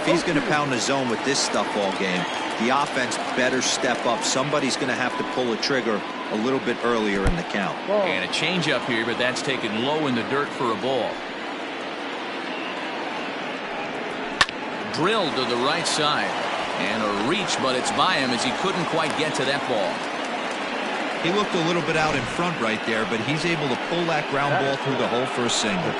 he's going to pound the zone with this stuff all game, the offense better step up. Somebody's going to have to pull a trigger a little bit earlier in the count. And a changeup here, but that's taken low in the dirt for a ball. Drilled to the right side. And a reach, but it's by him as he couldn't quite get to that ball. He looked a little bit out in front right there, but he's able to pull that ground ball through the hole for a single.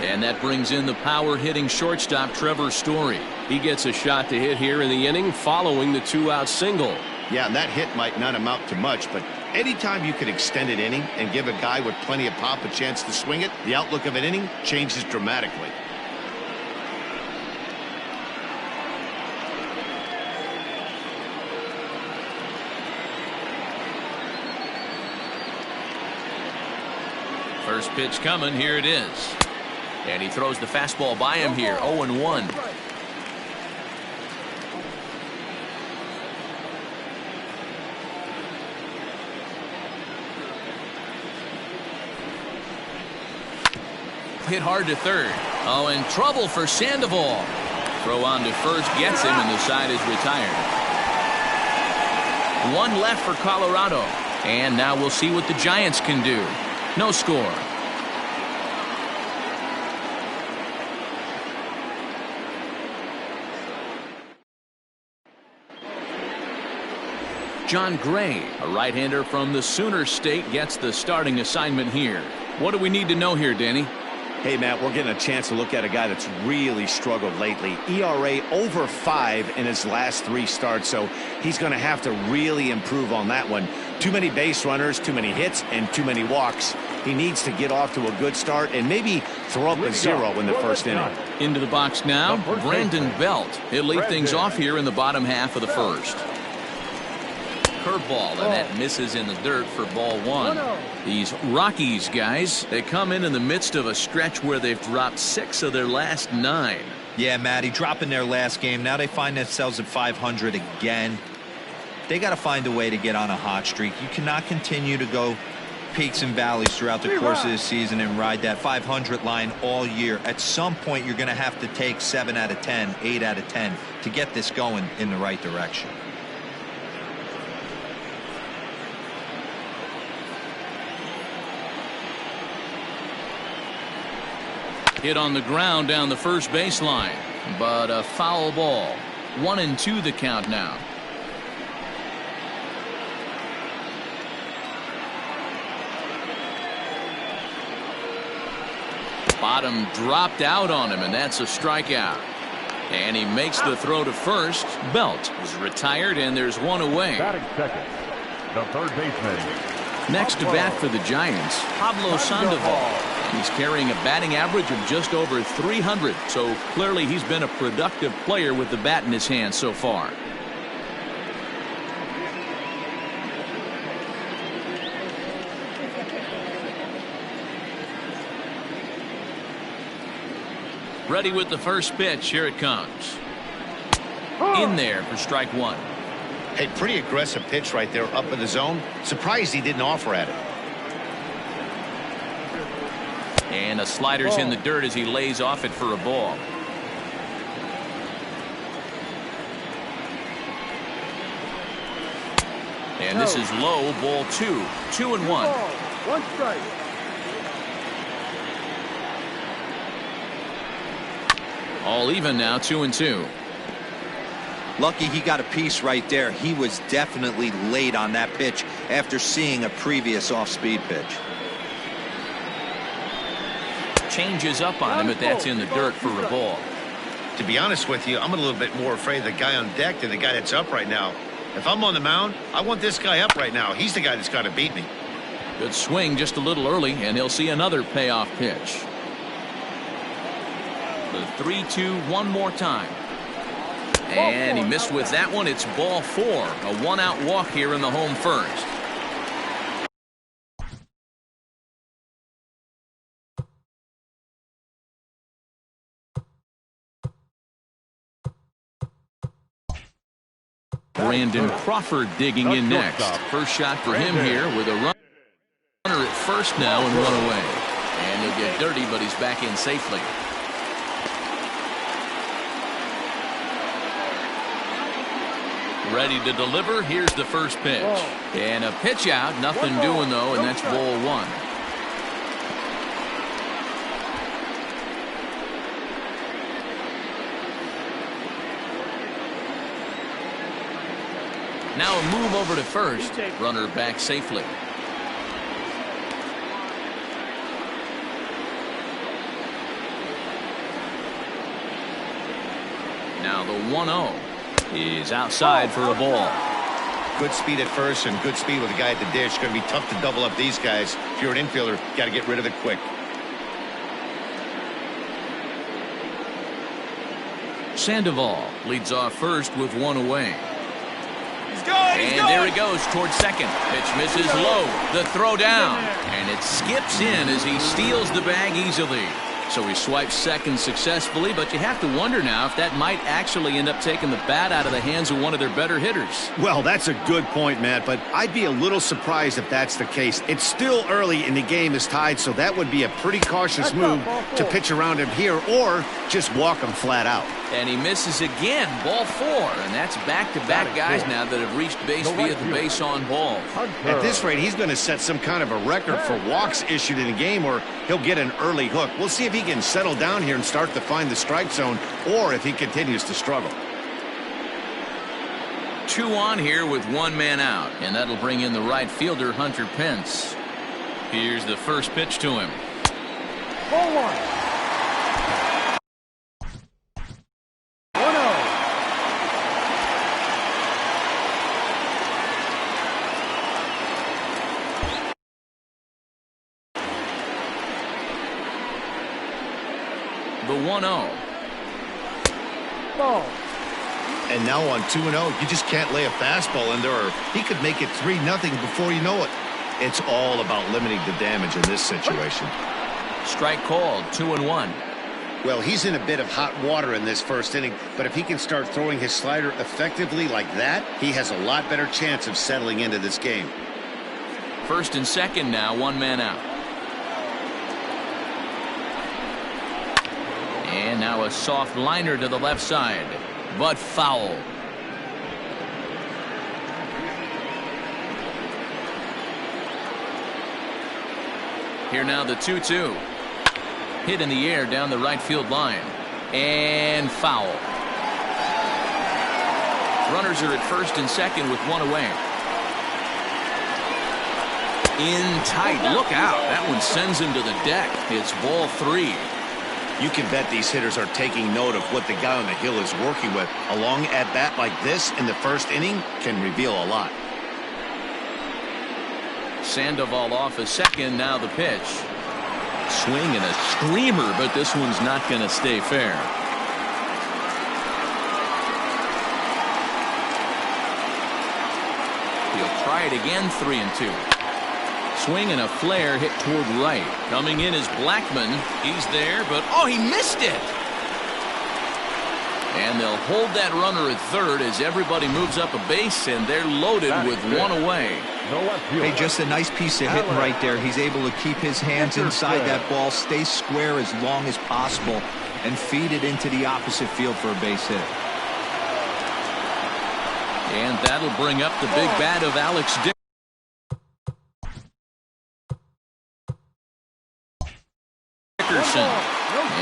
And that brings in the power-hitting shortstop Trevor Story. He gets a shot to hit here in the inning following the two-out single. Yeah, and that hit might not amount to much, but anytime you can extend an inning and give a guy with plenty of pop a chance to swing it, the outlook of an inning changes dramatically. First pitch coming. Here it is. And he throws the fastball by him here. 0-1. Hit hard to third. Oh, and trouble for Sandoval. Throw on to first gets him, and the side is retired. One left for Colorado. And now we'll see what the Giants can do. No score. John Gray, a right-hander from the Sooner State, gets the starting assignment here. What do we need to know here, Danny? Hey, Matt, we're getting a chance to look at a guy that's really struggled lately. ERA over 5 in his last 3 starts, so he's going to have to really improve on that one. Too many base runners, too many hits, and too many walks. He needs to get off to a good start and maybe throw up a 0 in the first inning. Into the box now, Brandon Belt. He'll lead things off here in the bottom half of the first. Curveball, and that misses in the dirt for ball 1. These Rockies guys, they come in the midst of a stretch where they've dropped 6 of their last 9. Yeah, Matty, dropping their last game. Now they find themselves at 500 again. They got to find a way to get on a hot streak. You cannot continue to go peaks and valleys throughout the course of the season and ride that 500 line all year. At some point, you're going to have to take 7 out of 10, 8 out of 10 to get this going in the right direction. Hit on the ground down the first baseline, but a foul ball. 1-2 the count now. Bottom dropped out on him, and that's a strikeout. And he makes the throw to first. Belt is retired, and there's one away. Batting second, the third baseman. Next to bat for the Giants, Pablo Sandoval. He's carrying a batting average of just over 300, so clearly he's been a productive player with the bat in his hand so far. Ready with the first pitch. Here it comes. In there for strike 1. Hey, pretty aggressive pitch right there up in the zone. Surprised he didn't offer at it. And a slider's in the dirt as he lays off it for a ball. And this is low, ball 2. 2-1. 1 strike. All even now, 2-2. Lucky he got a piece right there. He was definitely late on that pitch after seeing a previous off-speed pitch. Changes up on him, but that's in the dirt for a ball. To be honest with you, I'm a little bit more afraid of the guy on deck than the guy that's up right now. If I'm on the mound, I want this guy up right now. He's the guy that's got to beat me. Good swing just a little early, and he'll see another payoff pitch. The 3-2 one more time. And he missed with that one. It's ball 4. A 1-out walk here in the home first. Brandon Crawford digging in next. First shot for him here with a runner at first now and 1 away. And he'll get dirty, but he's back in safely. Ready to deliver. Here's the first pitch. And a pitch out. Nothing doing, though, and that's ball one. Now a move over to first. Runner back safely. Now the 1-0 is outside for a ball. Good speed at first and good speed with the guy at the dish. Going to be tough to double up these guys. If you're an infielder, got to get rid of it quick. Sandoval leads off first with one away. And there he goes towards second. Pitch misses low. The throw down. And it skips in as he steals the bag easily. So he swipes second successfully, but you have to wonder now if that might actually end up taking the bat out of the hands of one of their better hitters. Well, that's a good point, Matt, but I'd be a little surprised if that's the case. It's still early and the game is tied, so that would be a pretty cautious move to pitch around him here or just walk him flat out. And he misses again, ball four, and that's back-to-back guys now that have reached base via the base on ball. At this rate, he's going to set some kind of a record for walks issued in a game, or he'll get an early hook. We'll see if he can settle down here and start to find the strike zone, or if he continues to struggle. 2 on here with 1 man out, and that'll bring in the right fielder, Hunter Pence. Here's the first pitch to him. Ball 1. 1-0. The 1-0. Ball. And now on 2-0, you just can't lay a fastball in there, or he could make it 3-0 before you know it. It's all about limiting the damage in this situation. Strike called, 2-1. Well, he's in a bit of hot water in this first inning, but if he can start throwing his slider effectively like that, he has a lot better chance of settling into this game. First and second now, 1 man out. And now a soft liner to the left side, but foul. Here now the 2-2. Hit in the air down the right field line. And foul. Runners are at first and second with 1 away. In tight. Look out. That one sends him to the deck. It's ball 3. You can bet these hitters are taking note of what the guy on the hill is working with. A long at-bat like this in the first inning can reveal a lot. Sandoval off a second. Now the pitch. Swing and a screamer, but this one's not going to stay fair. He'll try it again, 3-2. Swing and a flare hit toward right. Coming in is Blackman. He's there, but oh, he missed it. And they'll hold that runner at third as everybody moves up a base, and they're loaded with 1 away. Hey, just a nice piece of hitting right there. He's able to keep his hands inside that ball, stay square as long as possible, and feed it into the opposite field for a base hit. And that'll bring up the big bat of Alex Dickerson.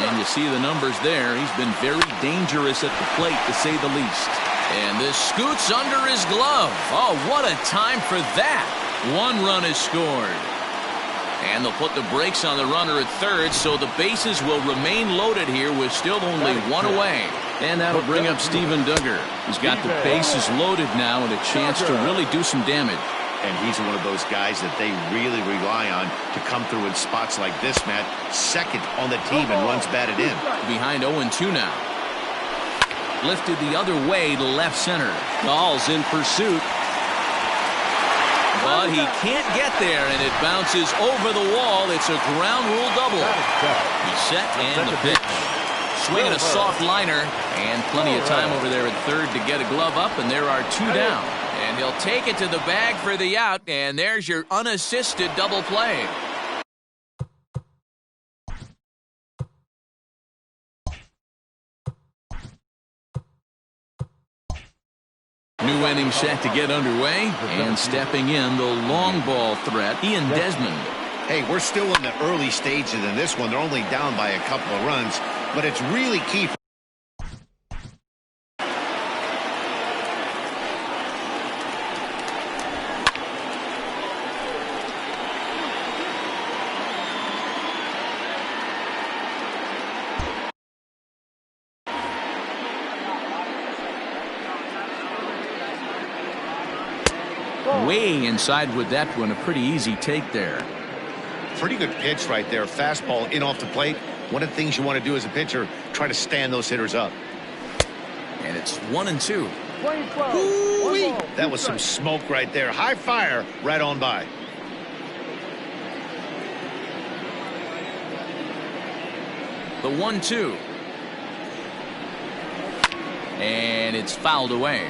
And you see the numbers there. He's been very dangerous at the plate, to say the least. And this scoots under his glove. Oh, what a time for that. 1 run is scored. And they'll put the brakes on the runner at third, so the bases will remain loaded here with still only 1 away. And that'll bring up Steven Duggar. He's got the bases loaded now and a chance to really do some damage. And he's one of those guys that they really rely on to come through in spots like this, Matt. Second on the team and runs batted in. Behind 0-2 now. Lifted the other way to left center. Dahl's in pursuit. But he can't get there, and it bounces over the wall. It's a ground rule double. He's set and the pitch. Swinging a soft liner, and plenty of time over there at third to get a glove up, and there are 2 down. And he'll take it to the bag for the out, and there's your unassisted double play. New inning set to get underway, and stepping in the long ball threat, Ian Desmond. Hey, we're still in the early stages in this one. They're only down by a couple of runs, but it's really key. Way inside with that one. A pretty easy take there. Pretty good pitch right there. Fastball in off the plate. One of the things you want to do as a pitcher, try to stand those hitters up. And it's 1-2. Ooh-wee. That was some smoke right there. High fire right on by. The 1-2. And it's fouled away.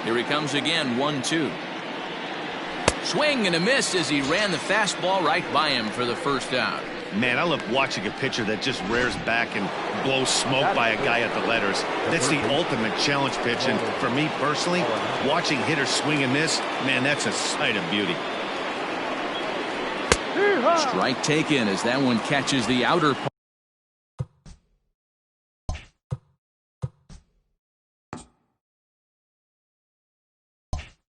Here he comes again, 1-2. Swing and a miss as he ran the fastball right by him for the first out. Man, I love watching a pitcher that just rears back and blows smoke by a guy at the letters. That's the ultimate challenge pitch. And for me personally, watching hitters swing and miss, man, that's a sight of beauty. Strike taken as that one catches the outer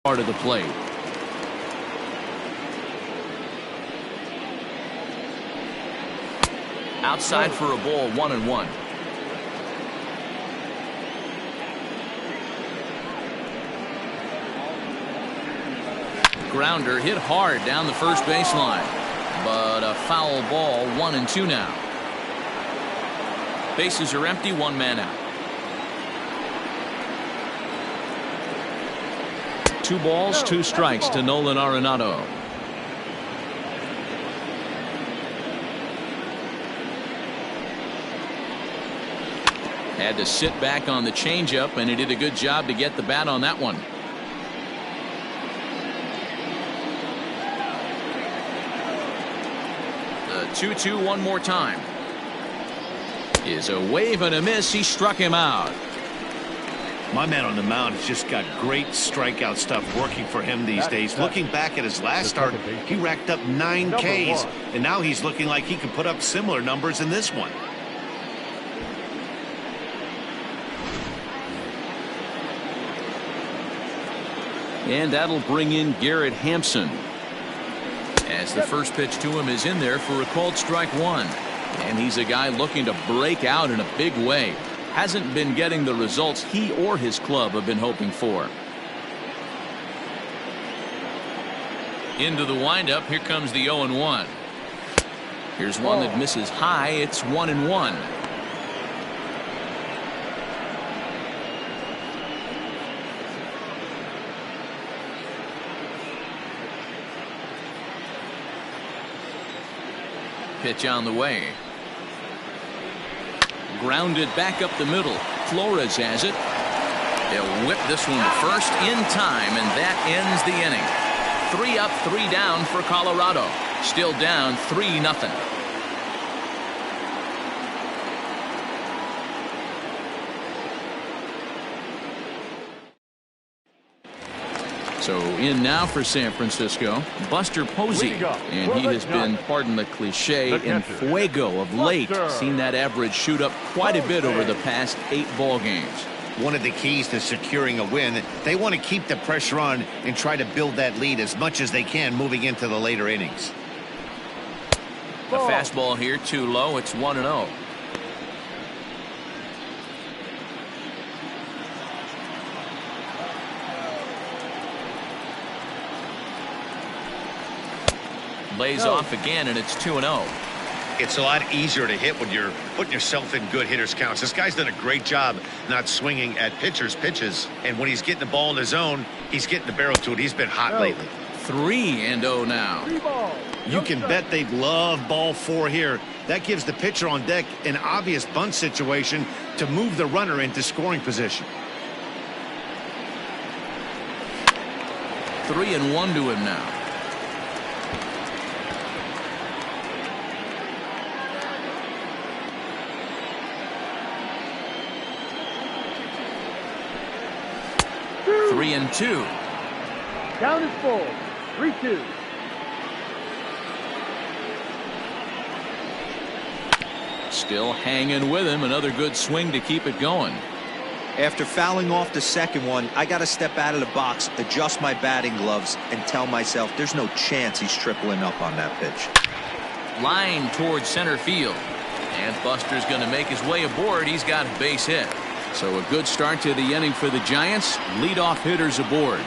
part of the plate. Outside for a ball, 1-1. Grounder hit hard down the first baseline, but a foul ball, 1-2 now. Bases are empty, one man out. 2 balls, 2 strikes to Nolan Arenado. Had to sit back on the changeup, and he did a good job to get the bat on that one. The 2-2 one more time. Is a wave and a miss. He struck him out. My man on the mound has just got great strikeout stuff working for him these days. Looking back at his last start, he racked up 9 Ks, and now he's looking like he can put up similar numbers in this one. And that'll bring in Garrett Hampson, as the first pitch to him is in there for a called strike 1. And he's a guy looking to break out in a big way. Hasn't been getting the results he or his club have been hoping for. Into the windup. Here comes the 0-1. Here's one that misses high. It's 1-1. Pitch on the way. Grounded back up the middle. Flores has it. They'll whip this one to first in time, and that ends the inning. 3 up, 3 down for Colorado. Still down 3-0. So in now for San Francisco, Buster Posey, and he has been, pardon the cliche, in fuego of late. Seen that average shoot up quite a bit over the past 8 ball games. One of the keys to securing a win, they want to keep the pressure on and try to build that lead as much as they can moving into the later innings. A fastball here too low. It's 1-0. Lays off again, and it's 2-0. It's a lot easier to hit when you're putting yourself in good hitters counts. This guy's done a great job not swinging at pitchers' pitches, and when he's getting the ball in his zone, he's getting the barrel to it. He's been hot lately. 3-0 now. You can bet they'd love ball 4 here. That gives the pitcher on deck an obvious bunt situation to move the runner into scoring position. 3-1 to him now. 3-2. Down is full. 3-2. Still hanging with him. Another good swing to keep it going. After fouling off the second one, I got to step out of the box, adjust my batting gloves, and tell myself there's no chance he's tripling up on that pitch. Line towards center field. And Buster's going to make his way aboard. He's got a base hit. So a good start to the inning for the Giants. Leadoff hitters aboard.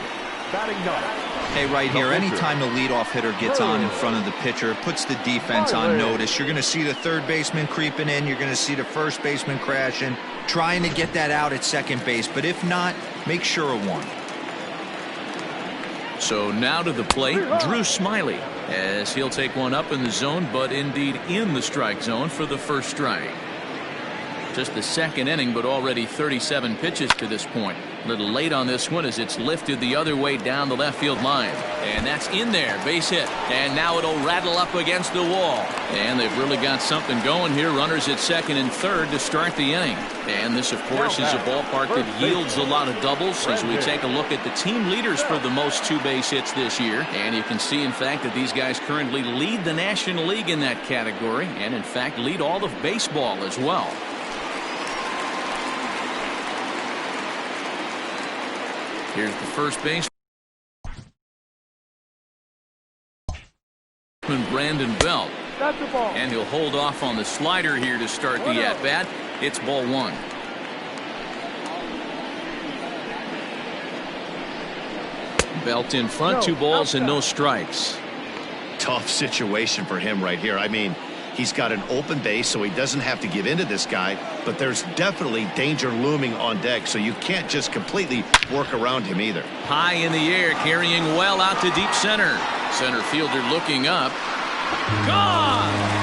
Batting ninth. Hey, right here, anytime the leadoff hitter gets on in front of the pitcher, it puts the defense on notice. You're going to see the third baseman creeping in. You're going to see the first baseman crashing, trying to get that out at second base. But if not, make sure of one. So now to the plate, Drew Smiley, as he'll take one up in the zone, but indeed in the strike zone for the first strike. Just the second inning, but already 37 pitches to this point. A little late on this one as it's lifted the other way down the left field line. And that's in there, base hit. And now it'll rattle up against the wall. And they've really got something going here. Runners at second and third to start the inning. And this, of course, is a ballpark that yields a lot of doubles as we take a look at the team leaders for the most two-base hits this year. And you can see, in fact, that these guys currently lead the National League in that category. And, in fact, lead all of baseball as well. Here's the first base. Brandon Belt. That's the ball. And he'll hold off on the slider here to start the at-bat. It's ball one. Belt in front, 2 balls and no strikes. Tough situation for him right here. I mean, he's got an open base, so he doesn't have to give in to this guy, but there's definitely danger looming on deck, so you can't just completely work around him either. High in the air, carrying well out to deep center. Center fielder looking up. Gone!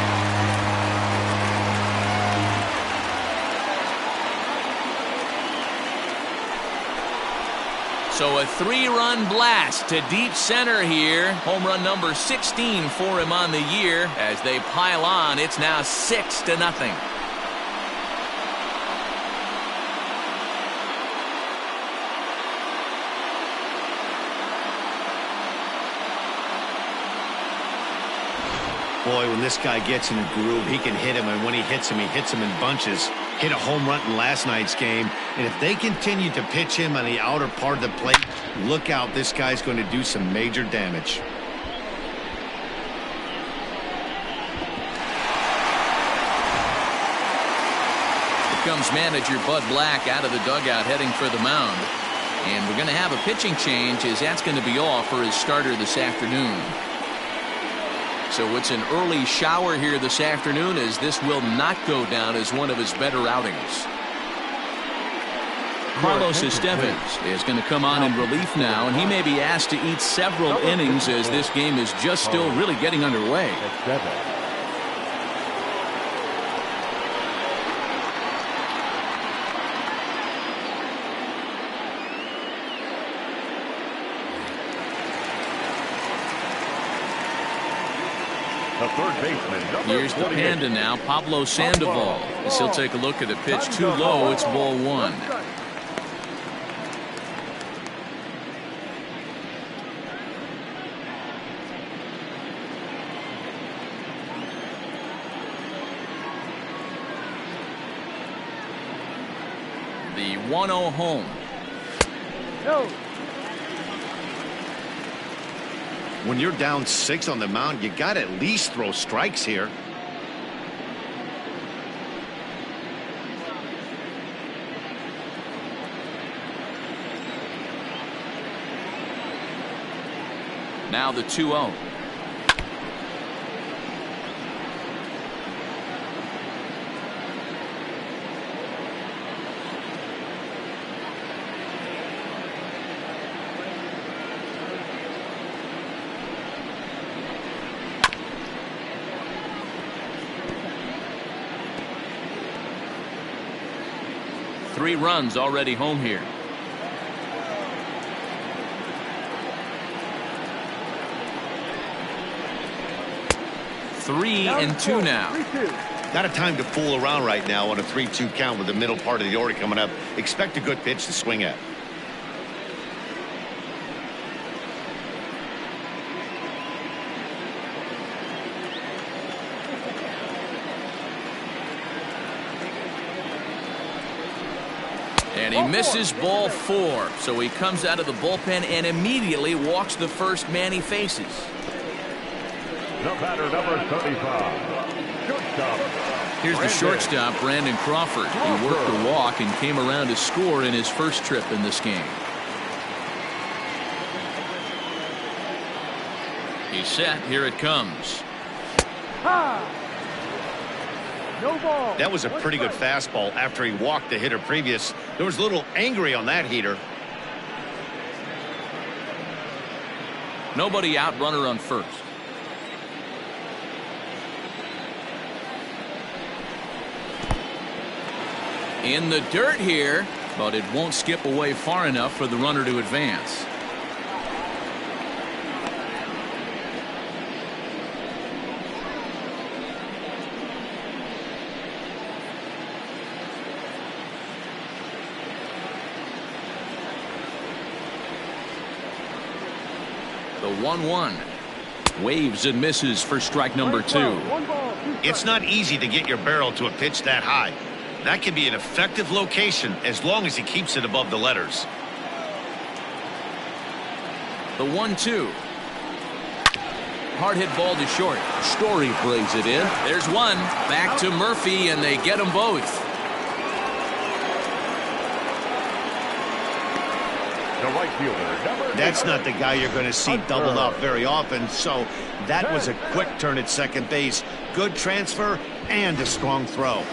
So a 3-run blast to deep center here. Home run number 16 for him on the year. As they pile on, it's now 6-0. Boy, when this guy gets in a groove, he can hit him, and when he hits him in bunches. Hit a home run in last night's game, and if they continue to pitch him on the outer part of the plate, look out, this guy's going to do some major damage. Here comes manager Bud Black out of the dugout heading for the mound. And we're going to have a pitching change as that's going to be off for his starter this afternoon. So it's an early shower here this afternoon, as this will not go down as one of his better outings. Carlos Estevez is going to come on in relief now, and he may be asked to eat several innings as this game is just still really getting underway. The third baseman. Here's the Panda now, Pablo Sandoval. As he'll take a look at a pitch too low. It's ball one. The 1-0 home. No. When you're down 6 on the mound, you got to at least throw strikes here. Now the 2-0. Three runs already home here. Three and two now. Not a time to fool around right now on a 3-2 count with the middle part of the order coming up. Expect a good pitch to swing at. He misses ball 4, so he comes out of the bullpen and immediately walks the first man he faces. The batter, number 35. Shortstop. Here's the shortstop, Brandon Crawford. He worked a walk and came around to score in his first trip in this game. He's set. Here it comes. No ball. That was a pretty good fastball after he walked the hitter previous. There was a little angry on that heater. Nobody out, runner on first. In the dirt here, but it won't skip away far enough for the runner to advance. The 1-1. Waves and misses for strike number 2. It's not easy to get your barrel to a pitch that high. That can be an effective location as long as he keeps it above the letters. The 1-2. Hard hit ball to short. Story plays it in. There's one. Back to Murphy, and they get them both. The right fielder, number That's not the guy you're going to see doubled up very often, so that was a quick turn at second base. Good transfer and a strong throw.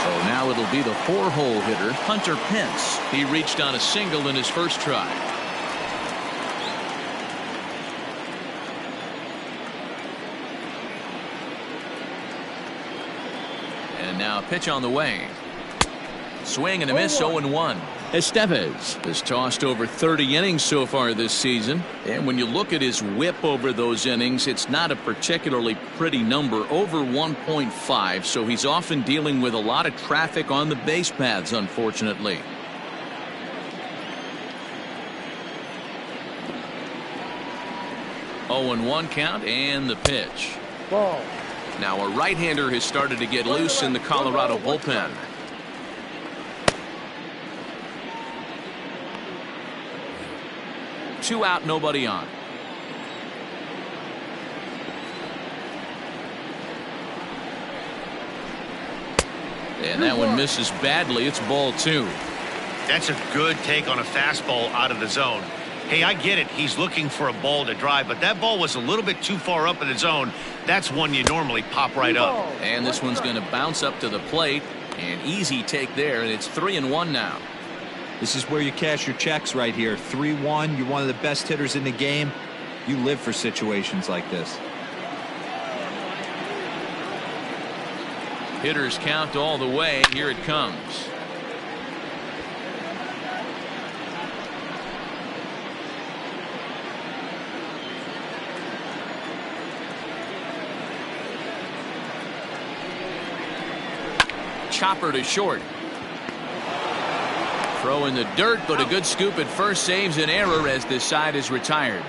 So now it'll be the 4-hole hitter, Hunter Pence. He reached on a single in his first try. And now a pitch on the way. Swing and a miss, 0-1. Estevez has tossed over 30 innings so far this season. And when you look at his whip over those innings, it's not a particularly pretty number, over 1.5. So he's often dealing with a lot of traffic on the base paths, unfortunately. Oh, 0-1 count and the pitch. ball. Now a right-hander has started to get loose in the Colorado bullpen. Two out, nobody on. And that one misses badly. It's ball 2. That's a good take on a fastball out of the zone. Hey, I get it. He's looking for a ball to drive, but that ball was a little bit too far up in the zone. That's one you normally pop right up. And this one's going to bounce up to the plate. An easy take there, and it's 3-1 now. This is where you cash your checks right here. 3-1. You're one of the best hitters in the game. You live for situations like this. Hitters count all the way. Here it comes. Chopper to short. Throw in the dirt, but a good scoop at first saves an error as this side is retired.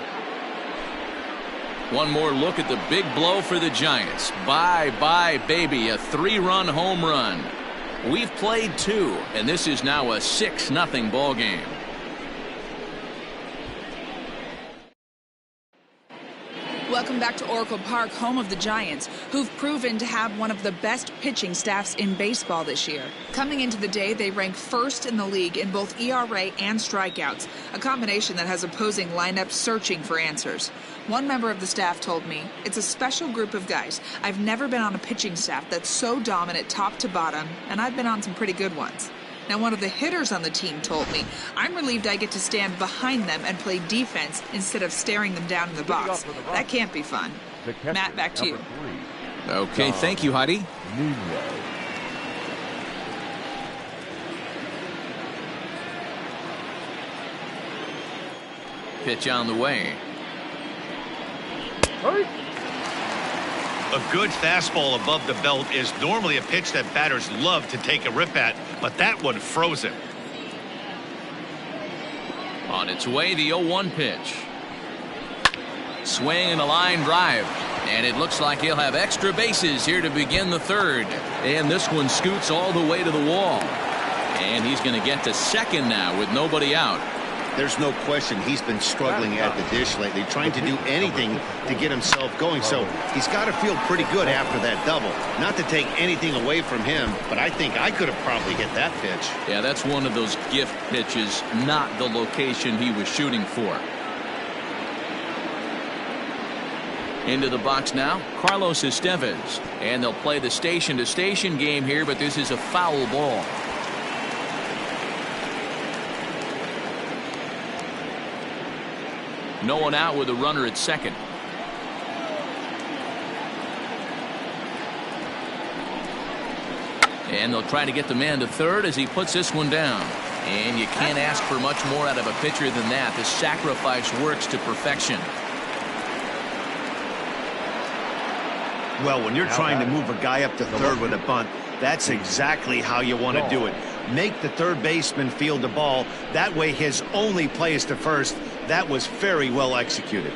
One more look at the big blow for the Giants. Bye-bye, baby. A 3-run home run. We've played 2, and this is now a 6-0 ball game. Welcome back to Oracle Park, home of the Giants, who've proven to have one of the best pitching staffs in baseball this year. Coming into the day, they rank first in the league in both ERA and strikeouts, a combination that has opposing lineups searching for answers. One member of the staff told me, "It's a special group of guys. I've never been on a pitching staff that's so dominant top to bottom, and I've been on some pretty good ones." Now, one of the hitters on the team told me, "I'm relieved I get to stand behind them and play defense instead of staring them down in the box. That can't be fun." Matt, back to you. Okay, thank you, Heidi. Pitch on the way. A good fastball above the belt is normally a pitch that batters love to take a rip at, but that one froze him. On its way, the 0-1 pitch. Swing and a line drive. And it looks like he'll have extra bases here to begin the third. And this one scoots all the way to the wall. And he's going to get to second now with nobody out. There's no question he's been struggling at the dish lately, trying to do anything to get himself going. So he's got to feel pretty good after that double. Not to take anything away from him, but I think I could have probably hit that pitch. Yeah, that's one of those gift pitches, not the location he was shooting for. Into the box now, Carlos Estevez. And they'll play the station-to-station game here, but this is a foul ball. No one out with a runner at second. And they'll try to get the man to third as he puts this one down. And you can't ask for much more out of a pitcher than that. The sacrifice works to perfection. Well, when you're trying to move a guy up to third with a bunt, that's exactly how you want to do it. Make the third baseman field the ball. That way his only play is to first. That was very well executed.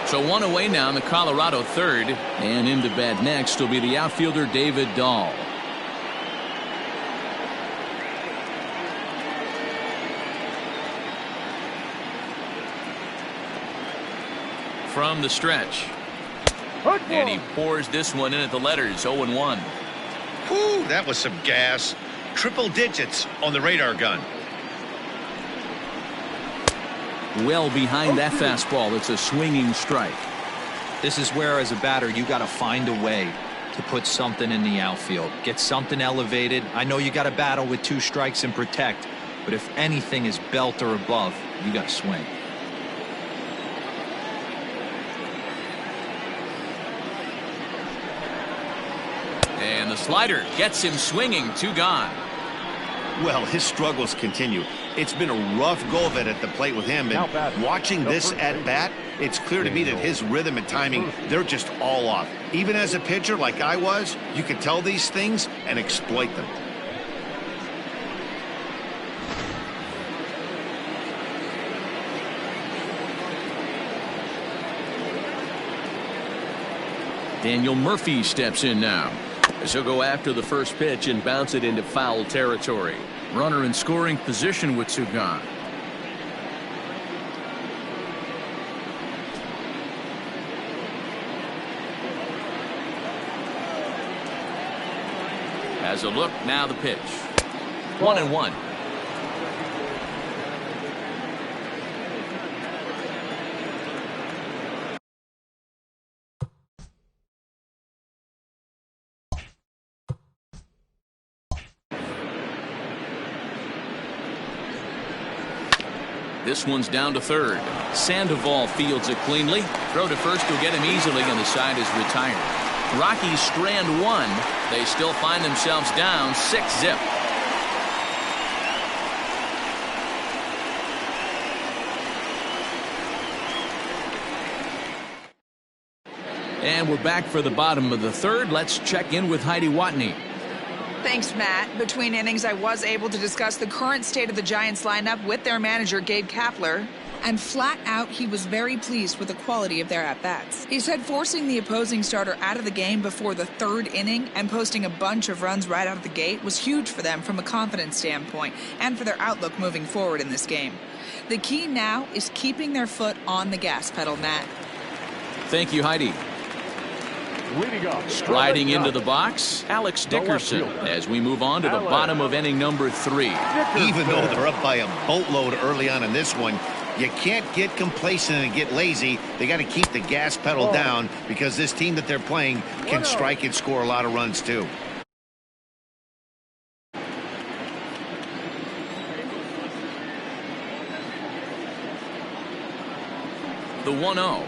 So one away now in the Colorado third. And into bat next will be the outfielder David Dahl. From the stretch. And he pours this one in at the letters. 0-1. Whew, that was some gas. Triple digits on the radar gun. Well behind that fastball. It's a swinging strike. This is where, as a batter, you got to find a way to put something in the outfield. Get something elevated. I know you got to battle with 2 strikes and protect, but if anything is belt or above, you got to swing. And the slider gets him swinging. 2 gone. Well, his struggles continue. It's been a rough go of it at the plate with him. And watching this at bat, it's clear to me that his rhythm and timing, they're just all off. Even as a pitcher like I was, you could tell these things and exploit them. Daniel Murphy steps in now. As he'll go after the first pitch and bounce it into foul territory. Runner in scoring position with 2 gone. Has a look, now the pitch. 1-1. This one's down to third. Sandoval fields it cleanly. Throw to first will get him easily, and the side is retired. Rockies strand 1. They still find themselves down 6-0. And we're back for the bottom of the third. Let's check in with Heidi Watney. Thanks, Matt. Between innings, I was able to discuss the current state of the Giants lineup with their manager, Gabe Kapler. And flat out, he was very pleased with the quality of their at-bats. He said forcing the opposing starter out of the game before the 3rd inning and posting a bunch of runs right out of the gate was huge for them from a confidence standpoint and for their outlook moving forward in this game. The key now is keeping their foot on the gas pedal, Matt. Thank you, Heidi. Striding into the box, Alex Dickerson, as we move on to the bottom of inning number 3. Even though they're up by a boatload early on in this one, you can't get complacent and get lazy. They got to keep the gas pedal down because this team that they're playing can strike and score a lot of runs too. The 1-0.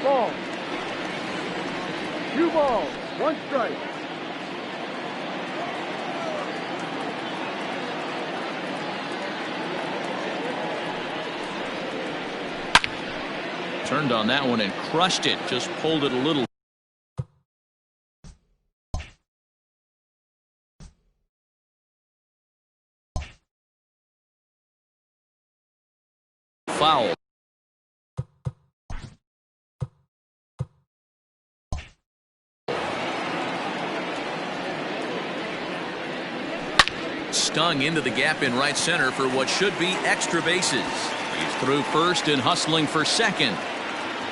Ball. 2 balls, 1 strike. Turned on that one and crushed it. Just pulled it a little. Foul. Stung into the gap in right center for what should be extra bases. He's through first and hustling for second.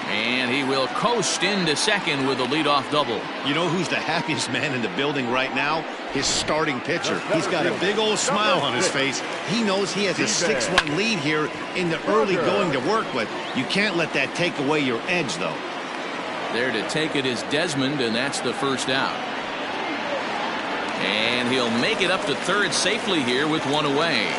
And he will coast into second with a leadoff double. You know who's the happiest man in the building right now? His starting pitcher. He's got a big old smile on his face. He knows he has a 6-run lead here in the early going to work, but you can't let that take away your edge, though. There to take it is Desmond, and that's the first out. And he'll make it up to third safely here with one away.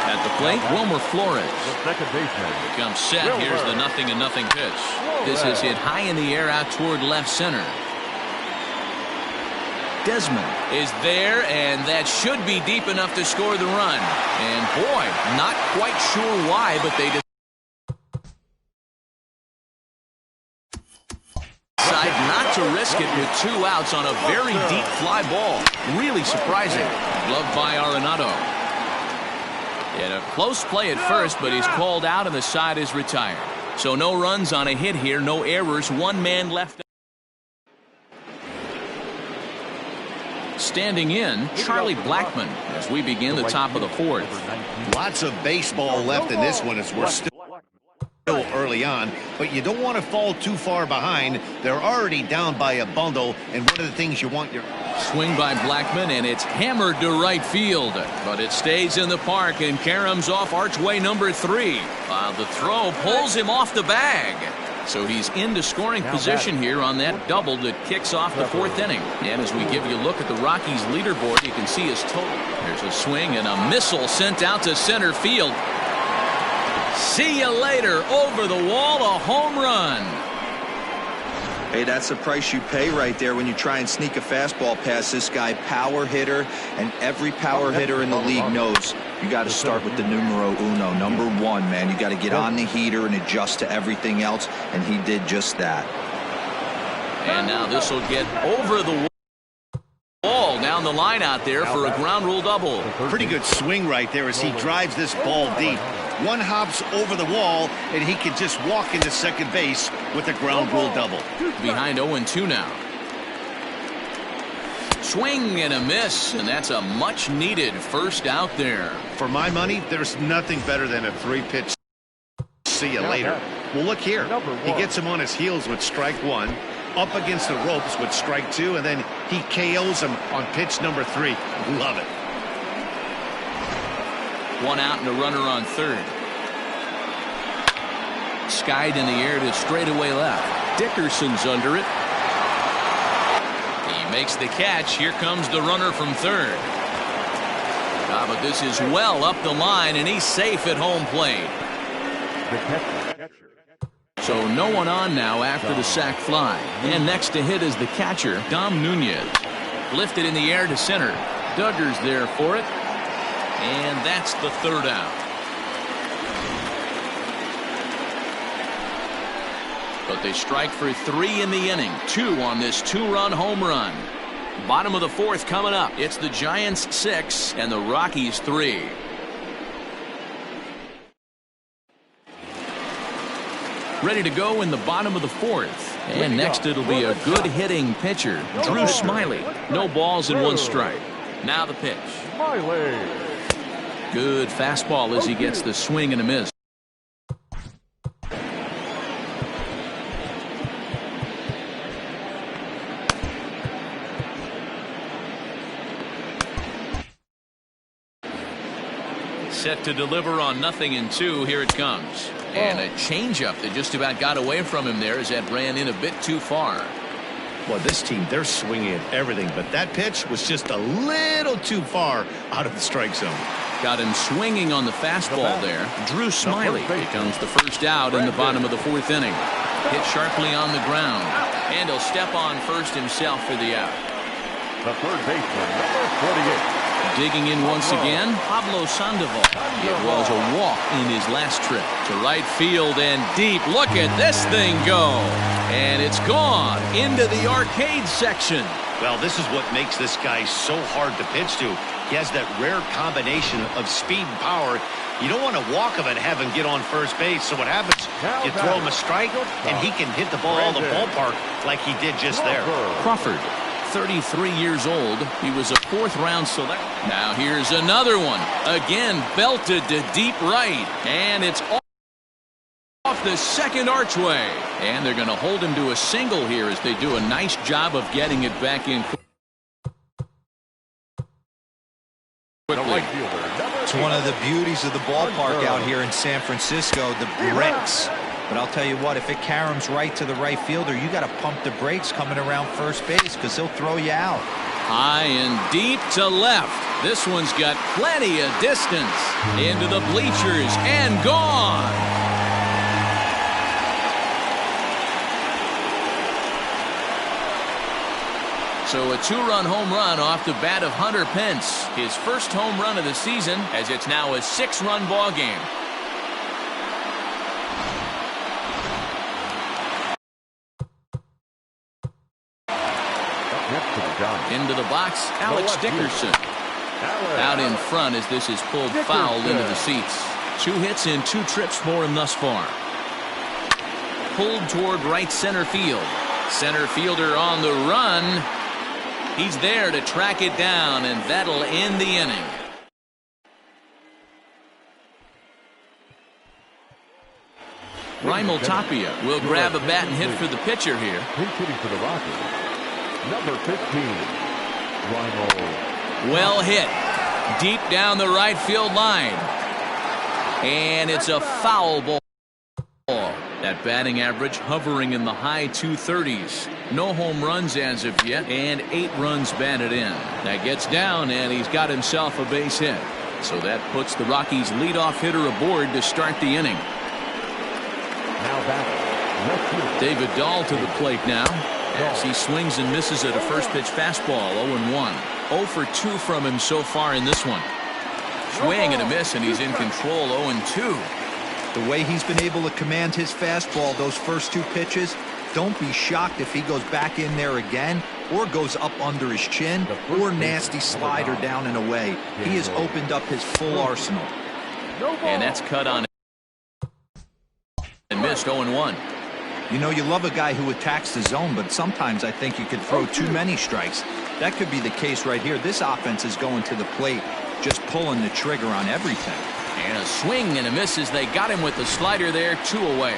At the plate, Wilmer Flores. Becomes set. Here's the 0-0 pitch. This is hit high in the air out toward left center. Desmond is there, and that should be deep enough to score the run. And boy, not quite sure why, but they decide not to risk it with 2 outs on a very deep fly ball. Really surprising. Gloved by Arenado. In a close play at first, but he's called out and the side is retired. So no runs on a hit here, no errors, 1 man left. Standing in, Charlie Blackmon as we begin the top of the 4th. Lots of baseball left in this one as we're still early on, but you don't want to fall too far behind. They're already down by a bundle, and one of the things you want your swing by Blackmon, and it's hammered to right field, but it stays in the park, and Karams off archway number 3 while the throw pulls him off the bag. So he's into scoring position here on that double that kicks off the 4th inning. And as we give you a look at the Rockies leaderboard, you can see his total. There's a swing and a missile sent out to center field. See you later. Over the wall, a home run. Hey, that's the price you pay right there when you try and sneak a fastball past this guy. Power hitter, and every power hitter in the league knows you got to start with the numero uno, number 1, man. You got to get on the heater and adjust to everything else, and he did just that. And now this will get over the wall down the line out there for a ground rule double. Pretty good swing right there as he drives this ball deep. 1 hops over the wall, and he can just walk into second base with a ground rule double. Behind 0-2 now. Swing and a miss, and that's a much-needed first out there. For my money, there's nothing better than a 3-pitch see you later. Well, look here. He gets him on his heels with strike 1, up against the ropes with strike 2, and then he KOs him on pitch number 3. Love it. 1 out and a runner on third. Skied in the air to straightaway left. Dickerson's under it. He makes the catch. Here comes the runner from third. But this is well up the line, and he's safe at home plate. So no one on now after the sac fly. And next to hit is the catcher, Dom Nunez. Lifted in the air to center. Duggar's there for it. And that's the 3rd out. But they strike for 3 in the inning. 2 on this 2-run home run. Bottom of the 4th coming up. It's the Giants 6 and the Rockies 3. Ready to go in the bottom of the 4th. And next it'll be a good hitting pitcher, Drew Smiley. No balls and 1 strike. Now the pitch. Good fastball as he gets the swing and a miss. Set to deliver on 0-2. Here it comes. And a changeup that just about got away from him there as that ran in a bit too far. Well, this team, they're swinging at everything, but that pitch was just a little too far out of the strike zone. Got him swinging on the fastball there. Drew Smiley becomes the first out in the bottom of the 4th inning. Hit sharply on the ground. And he'll step on first himself for the out. The third baseman, number 48. Digging in once again, Pablo Sandoval. It was a walk in his last trip to right field and deep. Look at this thing go. And it's gone into the arcade section. Well, this is what makes this guy so hard to pitch to. He has that rare combination of speed and power. You don't want to walk him and have him get on first base. So what happens? You throw him a strike, and he can hit the ball out of the ballpark like he did just there. Crawford, 33 years old. He was a fourth-round select. Now here's another one. Again, belted to deep right. And it's off the second archway. And they're going to hold him to a single here as they do a nice job of getting it back in quickly. It's one of the beauties of the ballpark out here in San Francisco, the bricks. But I'll tell you what, if it caroms right to the right fielder, you got to pump the brakes coming around first base because he'll throw you out. High and deep to left. This one's got plenty of distance. Into the bleachers and gone. So a two-run home run off the bat of Hunter Pence. His first home run of the season, as it's now a 6-run ball game. Into the box, Alex Dickerson. Out in front as this is pulled foul into the seats. 2 hits and 2 trips for him thus far. Pulled toward right center field. Center fielder on the run. He's there to track it down, and that'll end the inning. Raimel Tapia will grab a bat and hit for the pitcher here. He's hitting for the Rockies. Number 15, Raimel. Well hit. Deep down the right field line. And it's a foul ball. That batting average hovering in the high 230s. No home runs as of yet, and 8 runs batted in. That gets down, and he's got himself a base hit. So that puts the Rockies' leadoff hitter aboard to start the inning. Now back. David Dahl to the plate now, as he swings and misses at a first pitch fastball. 0-1. 0 for 2 from him so far in this one. Swing and a miss, and he's in control. 0-2. The way he's been able to command his fastball those first 2 pitches, don't be shocked if he goes back in there again or goes up under his chin or nasty slider down and away. He has opened up his full arsenal. And that's cut on and missed. 0-1. You know, you love a guy who attacks the zone, but sometimes I think you could throw too many strikes. That could be the case right here. This offense is going to the plate, just pulling the trigger on everything. And a swing and a miss as they got him with the slider there. 2 away.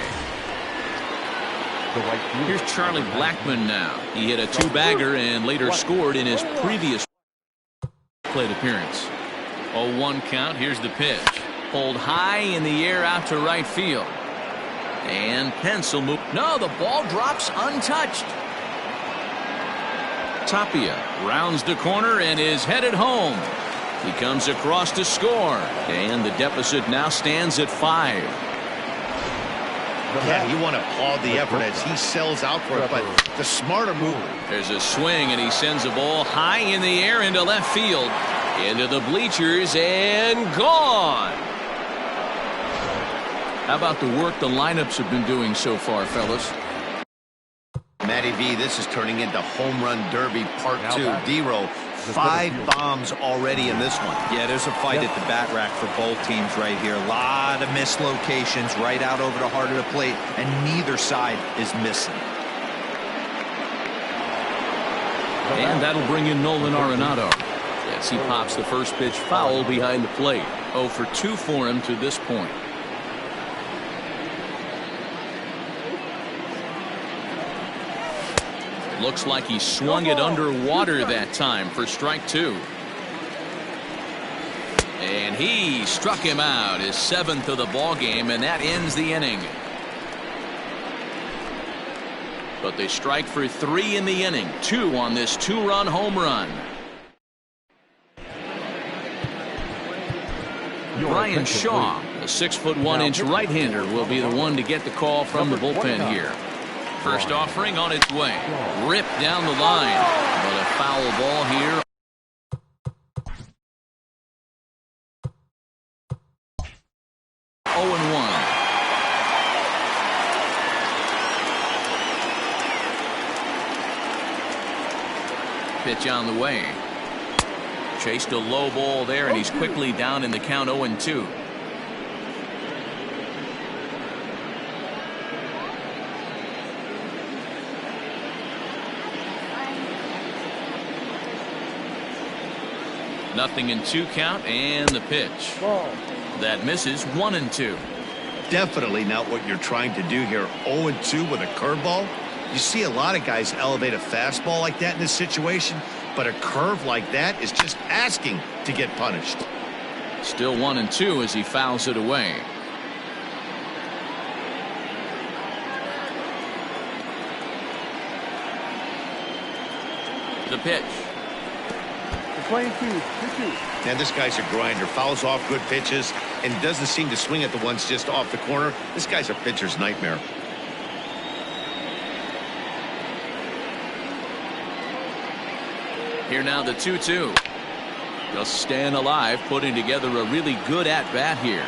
Here's Charlie Blackmon now. He hit a 2-bagger and later scored in his previous plate appearance. 0-1 count. Here's the pitch. Pulled high in the air out to right field. And Pence will move. No, the ball drops untouched. Tapia rounds the corner and is headed home. He comes across to score, and the deficit now stands at 5. Yeah, you want to applaud the effort as he sells out for it, but the smarter move. There's a swing, and he sends a ball high in the air into left field, into the bleachers, and gone. How about the work the lineups have been doing so far, fellas? Matty V, this is turning into home run derby part 2. D-Row, 5 bombs already in this one. Yeah, there's a fight at the bat rack for both teams right here. A lot of mislocations right out over the heart of the plate, and neither side is missing. And that'll bring in Nolan Arenado as he pops the first pitch foul behind the plate. 0 for 2 for him to this point. Looks like he swung it underwater that time for strike 2. And he struck him out, his 7th of the ball game, and that ends the inning. But they strike for 3 in the inning, 2 on this 2-run home run. Brian Shaw, a 6'1" right-hander, will be the one to get the call from the bullpen here. First offering on its way. Ripped down the line. But a foul ball here Pitch on the way. Chased a low ball there, and he's quickly down in the count 0-2. Nothing in 2 count, and the pitch. That misses 1-2. Definitely not what you're trying to do here. 0-2 with a curveball. You see a lot of guys elevate a fastball like that in this situation, but a curve like that is just asking to get punished. Still 1-2 as he fouls it away. The pitch. And this guy's a grinder. Fouls off good pitches and doesn't seem to swing at the ones just off the corner. This guy's a pitcher's nightmare. Here now the 2-2. Just staying alive, putting together a really good at-bat here.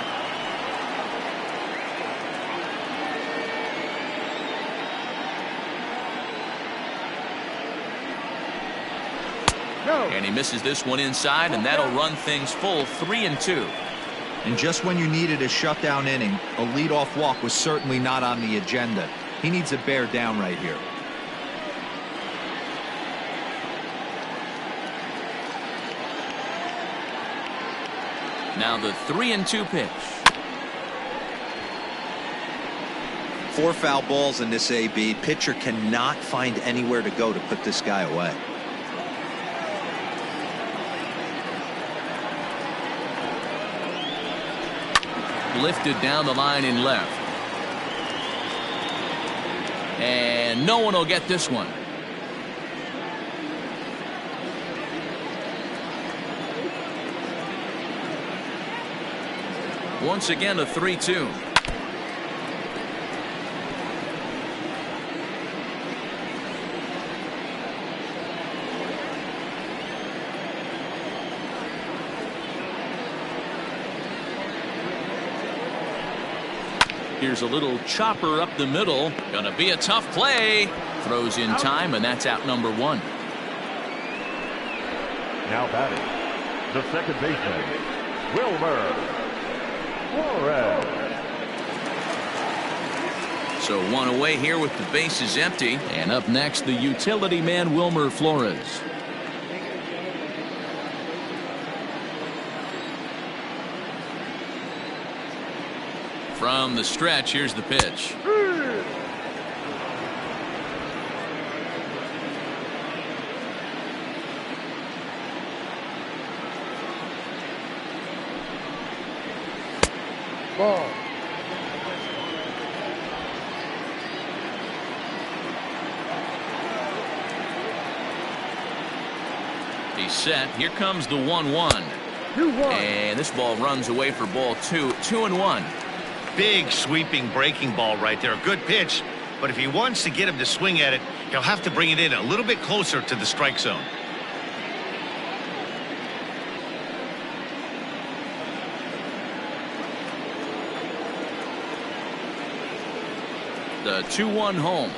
And he misses this one inside, and that'll run things full 3-2. And just when you needed a shutdown inning, a leadoff walk was certainly not on the agenda. He needs to bear down right here. Now the 3-2 pitch. 4 foul balls in this AB. Pitcher cannot find anywhere to go to put this guy away. Lifted down the line in left. And no one will get this one. Once again a 3-2. Here's a little chopper up the middle. Gonna be a tough play. Throws in time, and that's out number 1. Now batting, the second baseman, Wilmer Flores. So 1 away here with the bases empty. And up next, the utility man, Wilmer Flores. From the stretch, here's the pitch. Ball. He's set. Here comes the 1-1. And this ball runs away for ball 2. 2-1. Big sweeping breaking ball right there. Good pitch, but if he wants to get him to swing at it, he'll have to bring it in a little bit closer to the strike zone. The 2-1 home.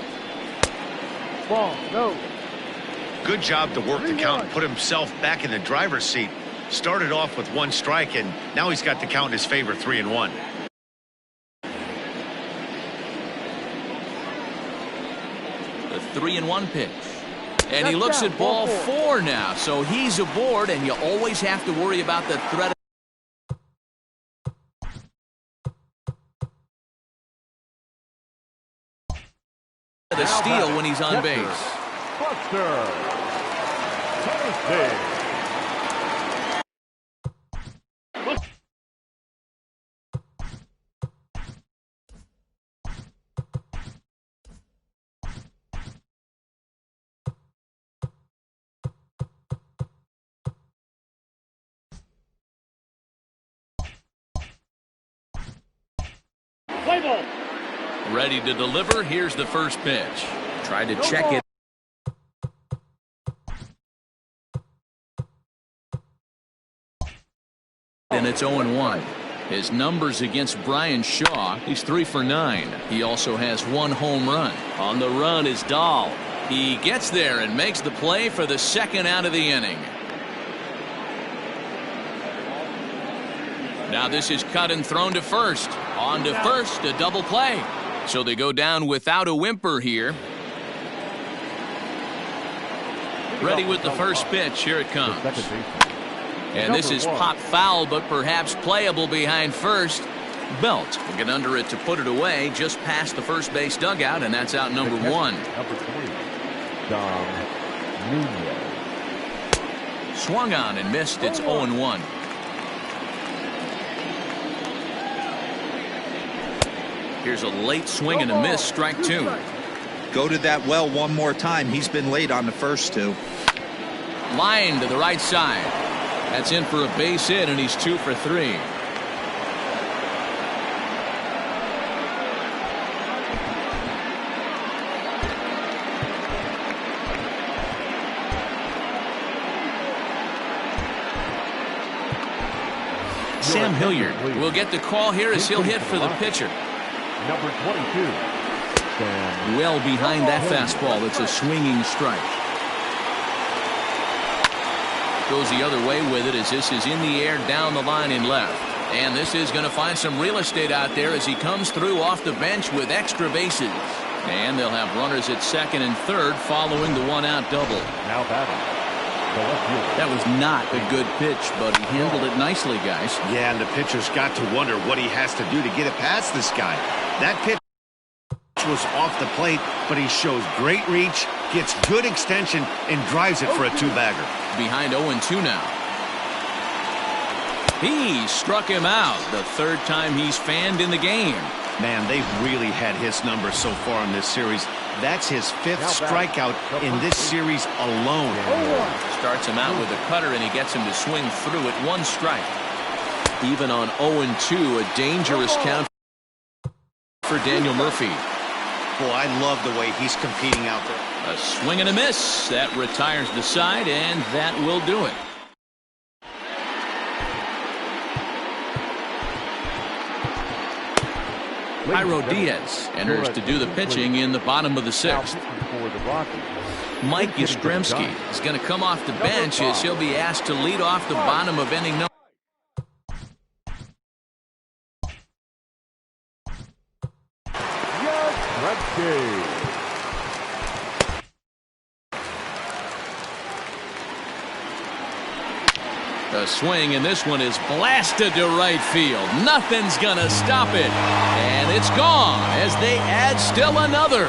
Ball. No. Good job to work the count and put himself back in the driver's seat. Started off with 1 strike, and now he's got the count in his favor, 3-1. The 3-1 pitch. And he looks at ball 4 now. So he's aboard, and you always have to worry about the threat of the steal when he's on base. Buster. Thursday. Ready to deliver. Here's the first pitch. Tried to check it. And it's 0-1. His numbers against Brian Shaw, he's 3 for 9. He also has 1 home run. On the run is Dahl. He gets there and makes the play for the second out of the inning. Now this is cut and thrown to first. On to first, a double play. So they go down without a whimper here. Ready with the first pitch. Here it comes. And this is pop foul, but perhaps playable behind first. Belt will get under it to put it away just past the first base dugout, and that's out number one. Number 3, Dom Nunez. Swung on and missed. It's 0-1. Here's a late swing and a miss. Strike 2. Go to that well one more time. He's been late on the first 2. Line to the right side. That's in for a base hit, and he's 2 for 3. Sam Hilliard will get the call here as he'll hit for the pitcher. Number 22. Well behind that fastball. It's a swinging strike. Goes the other way with it as this is in the air down the line in left. And this is going to find some real estate out there as he comes through off the bench with extra bases. And they'll have runners at second and third following the one-out double. Now batting. That was not a good pitch, but he handled it nicely, guys. Yeah, and the pitcher's got to wonder what he has to do to get it past this guy. That pitch was off the plate, but he shows great reach, gets good extension, and drives it for a 2-bagger. Behind 0-2 now. He struck him out the third time he's fanned in the game. Man, they've really had his number so far in this series. That's his 5th strikeout in this series alone. Starts him out with a cutter, and he gets him to swing through it. 1 strike. Even on 0-2, a dangerous count for Daniel Murphy. Boy, I love the way he's competing out there. A swing and a miss. That retires the side, and that will do it. Jairo Diaz enters to do the pitching in the bottom of the 6th. For the Rockies. Mike Yastrzemski is going to come off the bench as he'll be asked to lead off the bottom of inning number. A swing, and this one is blasted to right field. Nothing's gonna stop it, and it's gone as they add still another.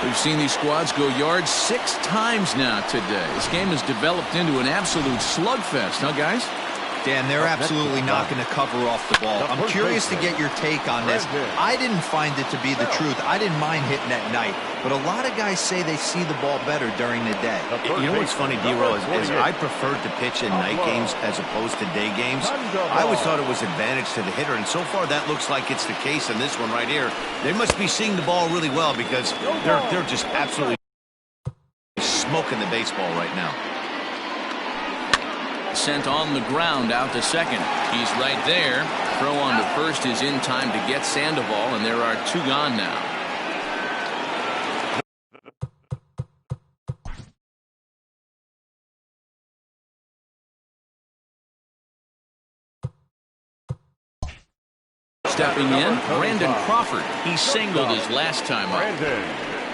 We've seen these squads go yards 6 times now today. This game has developed into an absolute slugfest, huh, guys? Dan, they're absolutely not going to cover off the ball. I'm curious to get your take on this. I didn't find it to be the truth. I didn't mind hitting at night, but a lot of guys say they see the ball better during the day. You know what's funny, D-Row, is I preferred to pitch in night games as opposed to day games. I always thought it was advantage to the hitter, and so far that looks like it's the case in this one right here. They must be seeing the ball really well because they're just absolutely smoking the baseball right now. Sent on the ground out to second. He's right there. Throw on to first is in time to get Sandoval, and there are 2 gone now. Stepping in, Brandon Crawford. He singled his last time up.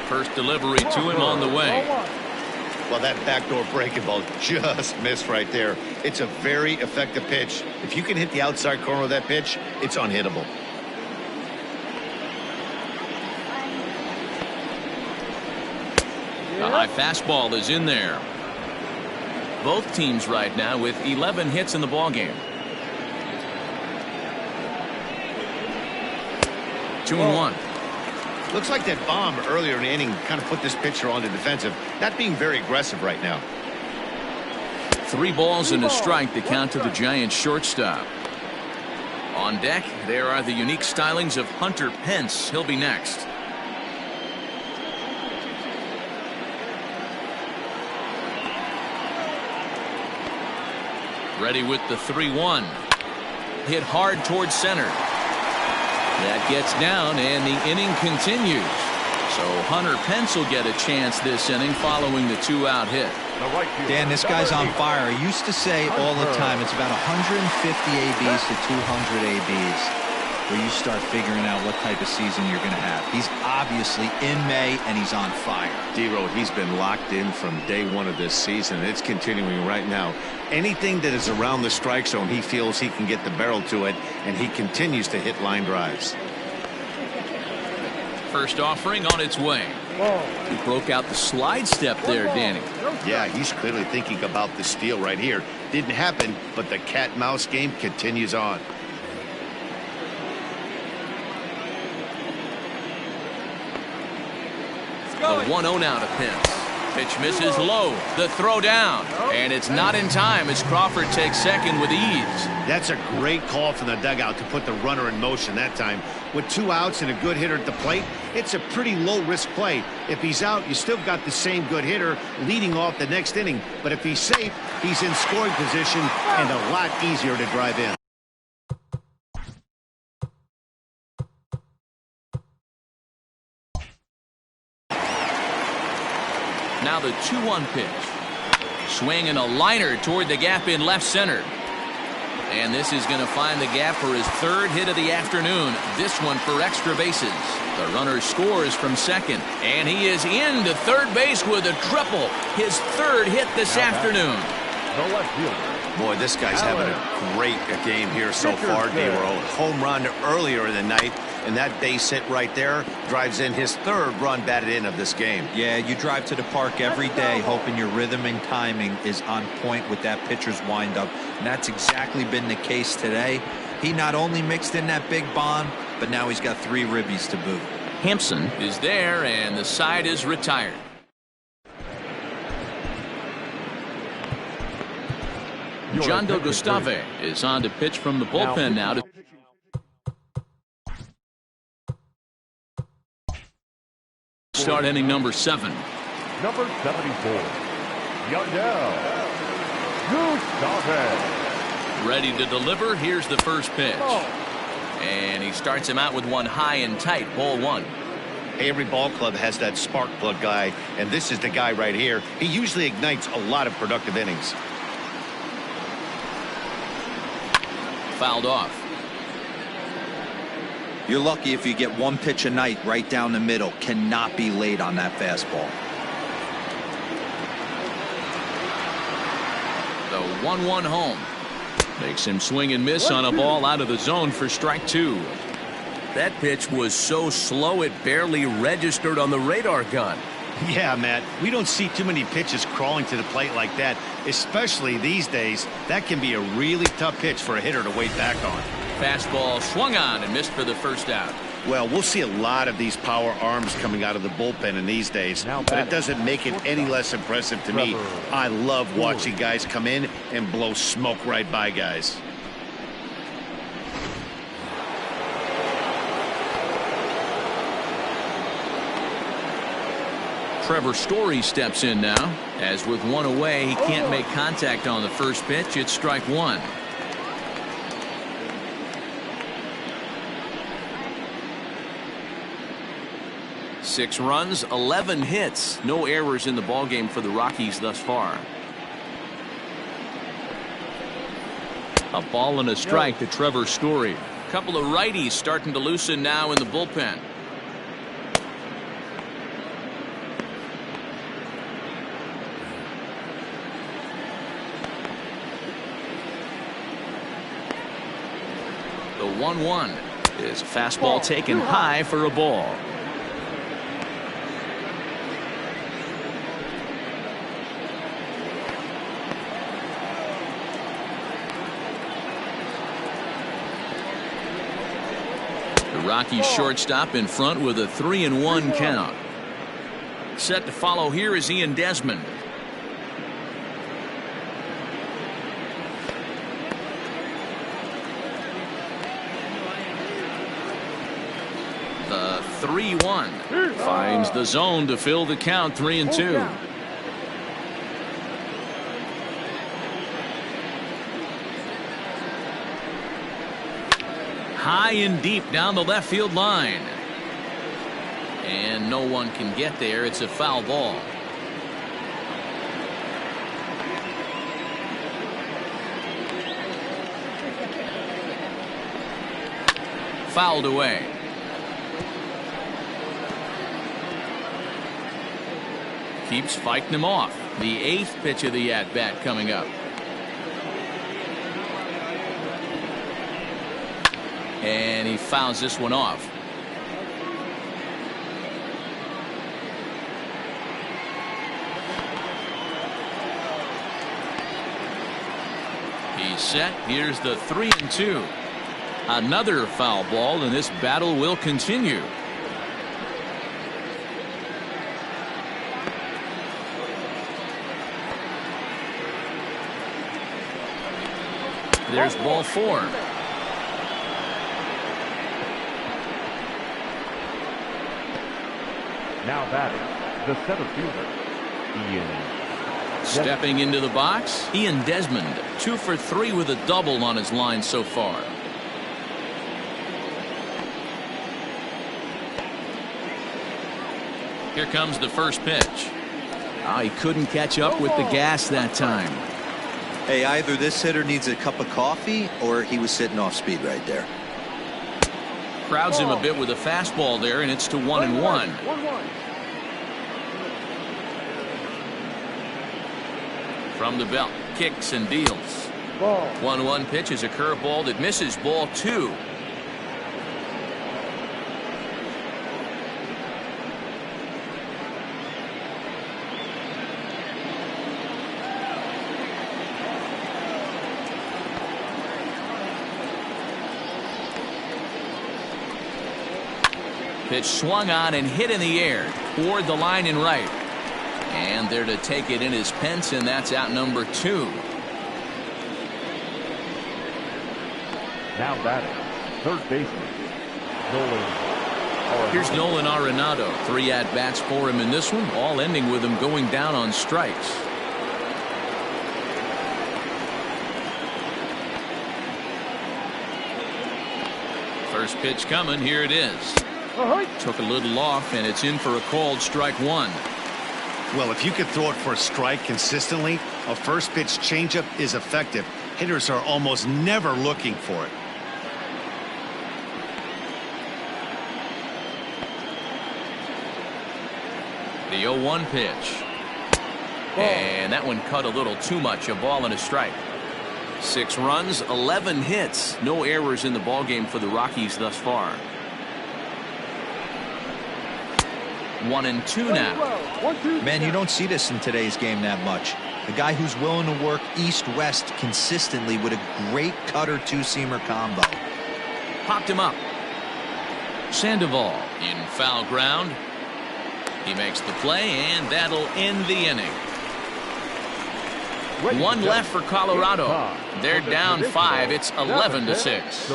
First delivery to him on the way. Well, that backdoor breaking ball just missed right there. It's a very effective pitch. If you can hit the outside corner of that pitch, it's unhittable. The high fastball is in there. Both teams right now with 11 hits in the ballgame. 2-1. Looks like that bomb earlier in the inning kind of put this pitcher on the defensive, not being very aggressive right now. 3 balls and a strike to count to the Giants shortstop. On deck, there are the unique stylings of Hunter Pence. He'll be next. Ready with the 3-1. Hit hard towards center. That gets down, and the inning continues. So Hunter Pence will get a chance this inning following the 2-out hit. Dan, this guy's on fire. I used to say all the time it's about 150 ABs to 200 ABs where you start figuring out what type of season you're going to have. He's obviously in May, and he's on fire. D-Road, he's been locked in from day one of this season. It's continuing right now. Anything that is around the strike zone, he feels he can get the barrel to it, and he continues to hit line drives. First offering on its way. He broke out the slide step there, Danny. Yeah, he's clearly thinking about the steal right here. Didn't happen, but the cat-mouse game continues on. The 1-0 now to Pence. Pitch misses low. The throw down. And it's not in time as Crawford takes second with ease. That's a great call from the dugout to put the runner in motion that time. With 2 outs and a good hitter at the plate, it's a pretty low-risk play. If he's out, you still got the same good hitter leading off the next inning. But if he's safe, he's in scoring position and a lot easier to drive in. Now the 2-1 pitch. Swing and a liner toward the gap in left center. And this is going to find the gap for his 3rd hit of the afternoon. This one for extra bases. The runner scores from second. And he is into third base with a triple. His 3rd hit this afternoon. The left fielder. Boy, this guy's having a great game here so far, D-Roll. Home run earlier in the night, and that base hit right there drives in his 3rd run batted in of this game. Yeah, you drive to the park every day hoping your rhythm and timing is on point with that pitcher's windup, and that's exactly been the case today. He not only mixed in that big bomb, but now he's got 3 ribbies to boot. Hampson is there, and the side is retired. John Del Gustave is on to pitch from the bullpen now to start inning number 7. Number 74, Yandel Gustave. Ready to deliver. Here's the first pitch. And he starts him out with one high and tight. Ball 1. Every ball club has that spark plug guy, and this is the guy right here. He usually ignites a lot of productive innings. Fouled off. You're lucky if you get 1 pitch a night right down the middle. Cannot be late on that fastball. The 1-1 home. Makes him swing and miss on a ball out of the zone for strike 2. That pitch was so slow it barely registered on the radar gun. Yeah, Matt, we don't see too many pitches crawling to the plate like that, especially these days. That can be a really tough pitch for a hitter to wait back on. Fastball swung on and missed for the first out. Well, we'll see a lot of these power arms coming out of the bullpen in these days, but it doesn't make it any less impressive to me. I love watching guys come in and blow smoke right by guys. Trevor Story steps in now. As with 1 away, he can't make contact on the first pitch. It's strike 1. Six runs, 11 hits. No errors in the ballgame for the Rockies thus far. A ball and a strike to Trevor Story. A couple of righties starting to loosen now in the bullpen. The 1-1 is a fastball taken high for a ball. The Rockies shortstop in front with a 3-1 count. Set to follow here is Ian Desmond. The 3-1 finds the zone to fill the count. 3-2. High and deep down the left field line. And no one can get there. It's a foul ball. Fouled away. Keeps fighting him off. The 8th pitch of the at-bat coming up. And he fouls this one off. He's set. Here's the 3-2. Another foul ball, and this battle will continue. There's ball 4. Now batting, the center fielder, Ian. Stepping into the box, Ian Desmond, 2 for 3 with a double on his line so far. Here comes the first pitch. He couldn't catch up with the gas that time. Hey, either this hitter needs a cup of coffee or he was sitting off speed right there. Crowds him a bit with a fastball there, and it's to 1-1. From the belt, kicks and deals. 1-1 pitch is a curveball that misses, ball 2. Pitch swung on and hit in the air toward the line and right. And there to take it in is Pence, and that's out number 2. Now batting, third baseman, Nolan. Here's Nolan Arenado. 3 at-bats for him in this one, all ending with him going down on strikes. First pitch coming. Here it is. Took a little off, and it's in for a called strike 1. Well, if you can throw it for a strike consistently, a first pitch changeup is effective. Hitters are almost never looking for it. The 0-1 pitch. And that one cut a little too much. A ball and a strike. 6 runs, 11 hits. No errors in the ballgame for the Rockies thus far. 1-2 now. Man, you don't see this in today's game that much. A guy who's willing to work east-west consistently with a great cutter two-seamer combo. Popped him up. Sandoval in foul ground. He makes the play, and that'll end the inning. 1 left for Colorado. They're down 5. It's 11-6.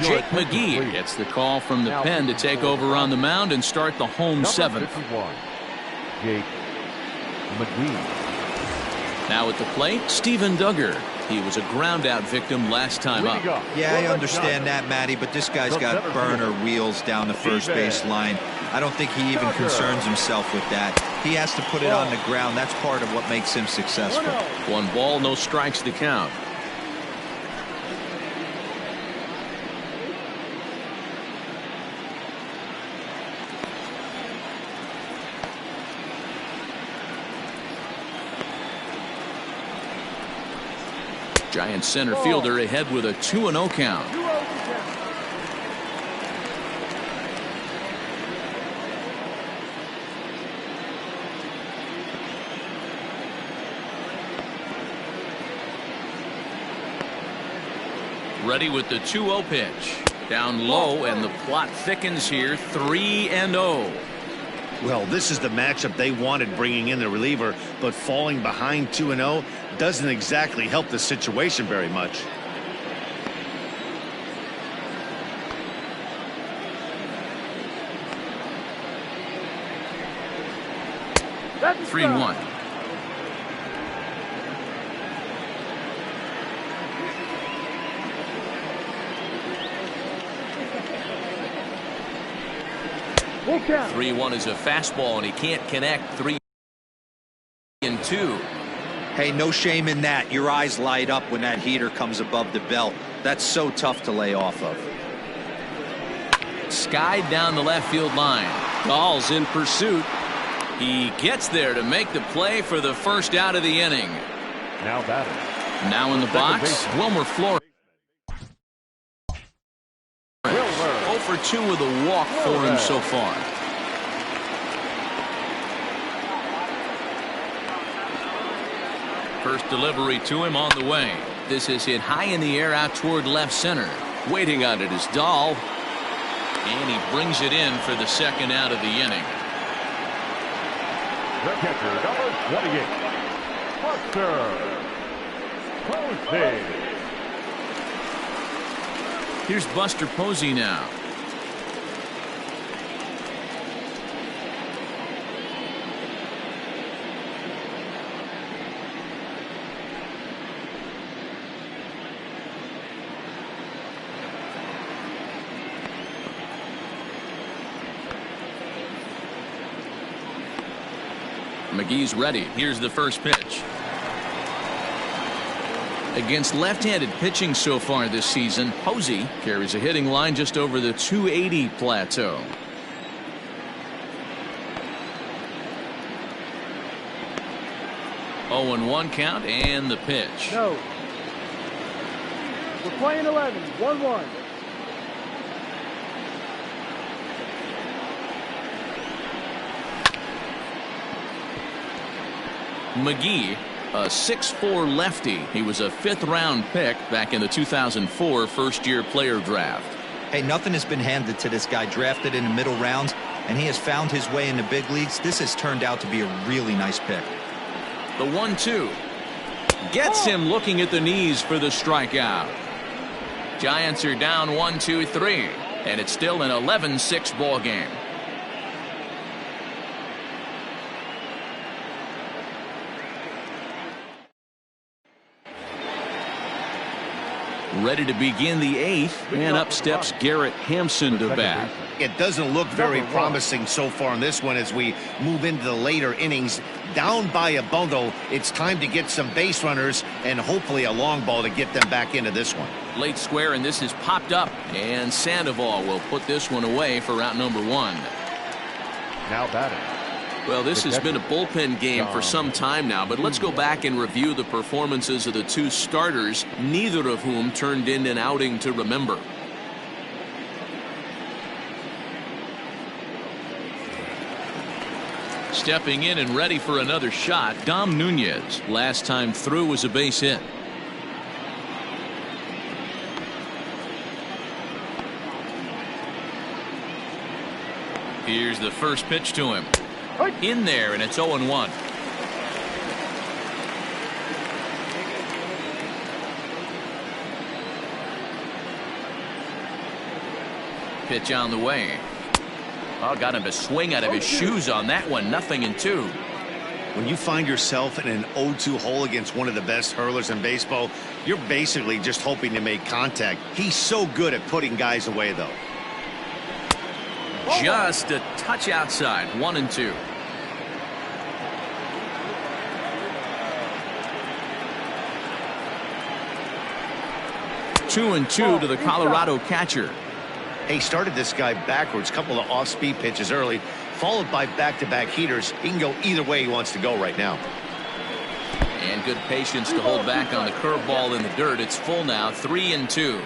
Jake McGee gets the call from the pen to take over on the mound and start the home 7th. Jake McGee. Now at the plate, Steven Duggar. He was a ground-out victim last time up. Yeah, I understand that, Matty, but this guy's got burner wheels down the first base line. I don't think he even concerns himself with that. He has to put it on the ground. That's part of what makes him successful. 1 ball, no strikes to count. Giant center fielder ahead with a 2-0 count. Ready with the 2-0 pitch. Down low, and the plot thickens here. 3-0. Well, this is the matchup they wanted, bringing in the reliever, but falling behind 2-0 doesn't exactly help the situation very much. That's 3-1. 3-1 is a fastball, and he can't connect. 3-2. Hey, no shame in that. Your eyes light up when that heater comes above the belt. That's so tough to lay off of. Skied down the left field line. Dahl's in pursuit. He gets there to make the play for the first out of the inning. Now batting. Now in the box, Wilmer Flores. 0 for 2 with a walk for him so far. First delivery to him on the way. This is hit high in the air out toward left center. Waiting on it is Dahl. And he brings it in for the second out of the inning. The catcher, number 28, Buster Posey. Here's Buster Posey now. McGee's ready. Here's the first pitch. Against left-handed pitching so far this season, Posey carries a hitting line just over the 280 plateau. Oh, and 1 count, and the pitch. No. We're playing 11. 1-1. McGee, a 6'4" lefty. He was a 5th-round pick back in the 2004 first-year player draft. Hey, nothing has been handed to this guy. Drafted in the middle rounds, and he has found his way in the big leagues. This has turned out to be a really nice pick. The 1-2 gets him looking at the knees for the strikeout. Giants are down 1-2-3, and it's still an 11-6 ball game. Ready to begin the 8th, and up steps Garrett Hampson to bat. It doesn't look very promising so far in this one as we move into the later innings. Down by a bundle, it's time to get some base runners and hopefully a long ball to get them back into this one. Late square, and this is popped up, and Sandoval will put this one away for out number 1. Now batting. Well, this has been a bullpen game for some time now, but let's go back and review the performances of the 2 starters, neither of whom turned in an outing to remember. Stepping in and ready for another shot, Dom Nunez. Last time through was a base hit. Here's the first pitch to him. In there, and it's 0-1. Pitch on the way. Oh, got him to swing out of his shoes on that one. 0-2. When you find yourself in an 0-2 hole against one of the best hurlers in baseball, you're basically just hoping to make contact. He's so good at putting guys away, though. Just a touch outside. 1-2. Two and two to the Colorado catcher. He started this guy backwards, couple of off-speed pitches early, followed by back-to-back heaters. He can go either way he wants to go right now. And good patience to hold back on the curveball in the dirt. It's full now, 3-2.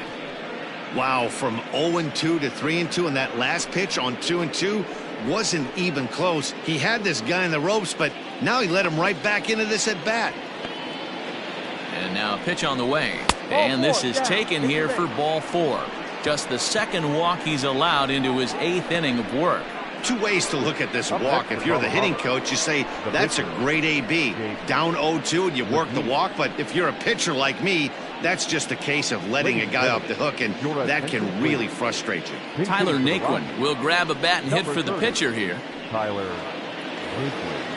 Wow, from 0-2 to 3-2, and that last pitch on 2-2 wasn't even close. He had this guy in the ropes, but now he let him right back into this at bat. And now a pitch on the way. And this is taken here for ball 4. Just the second walk he's allowed into his 8th inning of work. 2 ways to look at this walk. If you're the hitting coach, you say that's a great AB. Down 0-2 and you work the walk, but if you're a pitcher like me, that's just a case of letting a guy off the hook, and that can really frustrate you. Tyler Naquin will grab a bat and hit for the pitcher here. Tyler Naquin.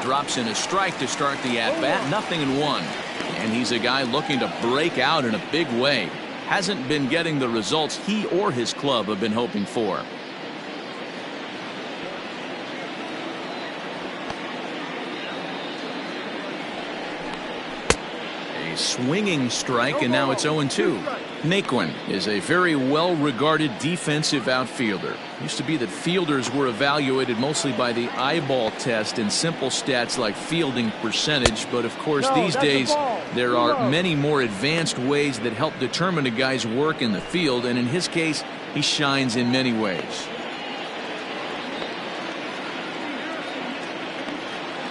Drops in a strike to start the at-bat. 0-1. And he's a guy looking to break out in a big way. Hasn't been getting the results he or his club have been hoping for. A swinging strike, and now it's 0-2. Naquin is a very well-regarded defensive outfielder. Used to be that fielders were evaluated mostly by the eyeball test and simple stats like fielding percentage, but of course these days there are many more advanced ways that help determine a guy's work in the field, and in his case he shines in many ways.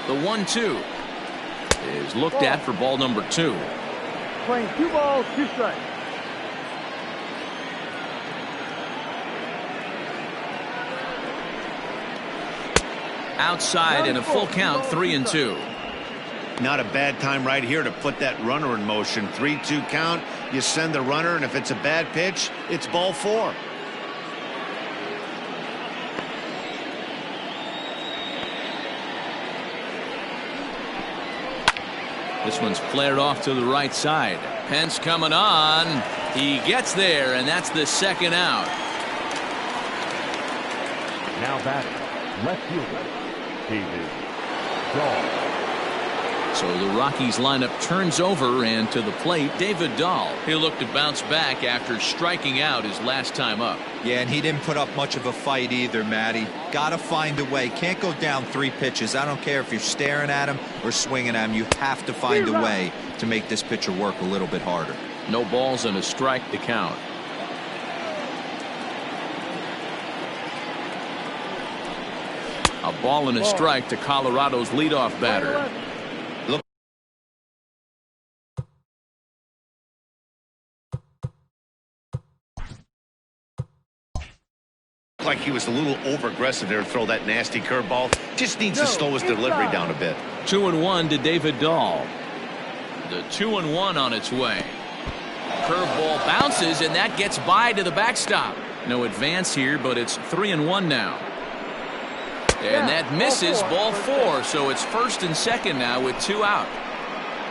The 1-2 is looked at for ball number 2. Playing 2 balls, 2 strikes. Outside and a full count, 3-2. Not a bad time right here to put that runner in motion. 3-2 count. You send the runner, and if it's a bad pitch, it's ball 4. This one's flared off to the right side. Pence coming on. He gets there, and that's the second out. Now batting, left fielder, David Dahl. So the Rockies lineup turns over, and to the plate, David Dahl. He'll look to bounce back after striking out his last time up. Yeah, and he didn't put up much of a fight either, Matty. Got to find a way. Can't go down 3 pitches. I don't care if you're staring at him or swinging at him. You have to find a way to make this pitcher work a little bit harder. No balls and a strike to count. A ball and a strike to Colorado's leadoff batter. Like he was a little over aggressive there to throw that nasty curveball. Just needs to slow his delivery down a bit. 2-1 to David Dahl. The 2-1 on its way. Curveball bounces, and that gets by to the backstop. No advance here, but it's 3-1 now. And that misses, ball 4, so it's first and second now with 2 out.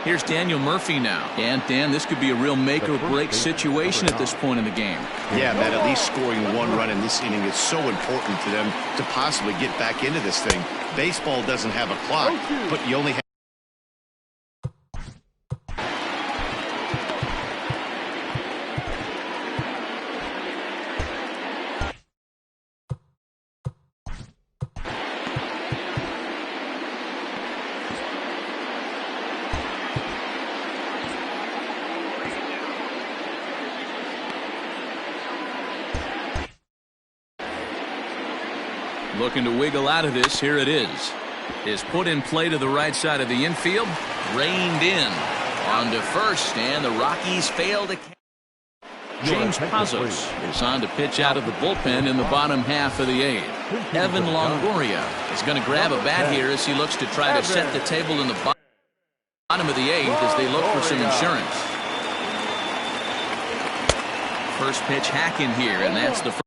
Here's Daniel Murphy now. And Dan, this could be a real make or break situation at this point in the game. Yeah, Matt, at least scoring 1 run in this inning is so important to them to possibly get back into this thing. Baseball doesn't have a clock, but you only have looking to wiggle out of this. Here it is. Is put in play to the right side of the infield. Reined in. On to first, and the Rockies fail to. James Pazos is on to pitch out of the bullpen in the bottom half of the 8th. Evan Longoria is going to grab a bat here as he looks to try to set the table in the bottom of the 8th as they look for some insurance. First pitch hacking here, and that's the first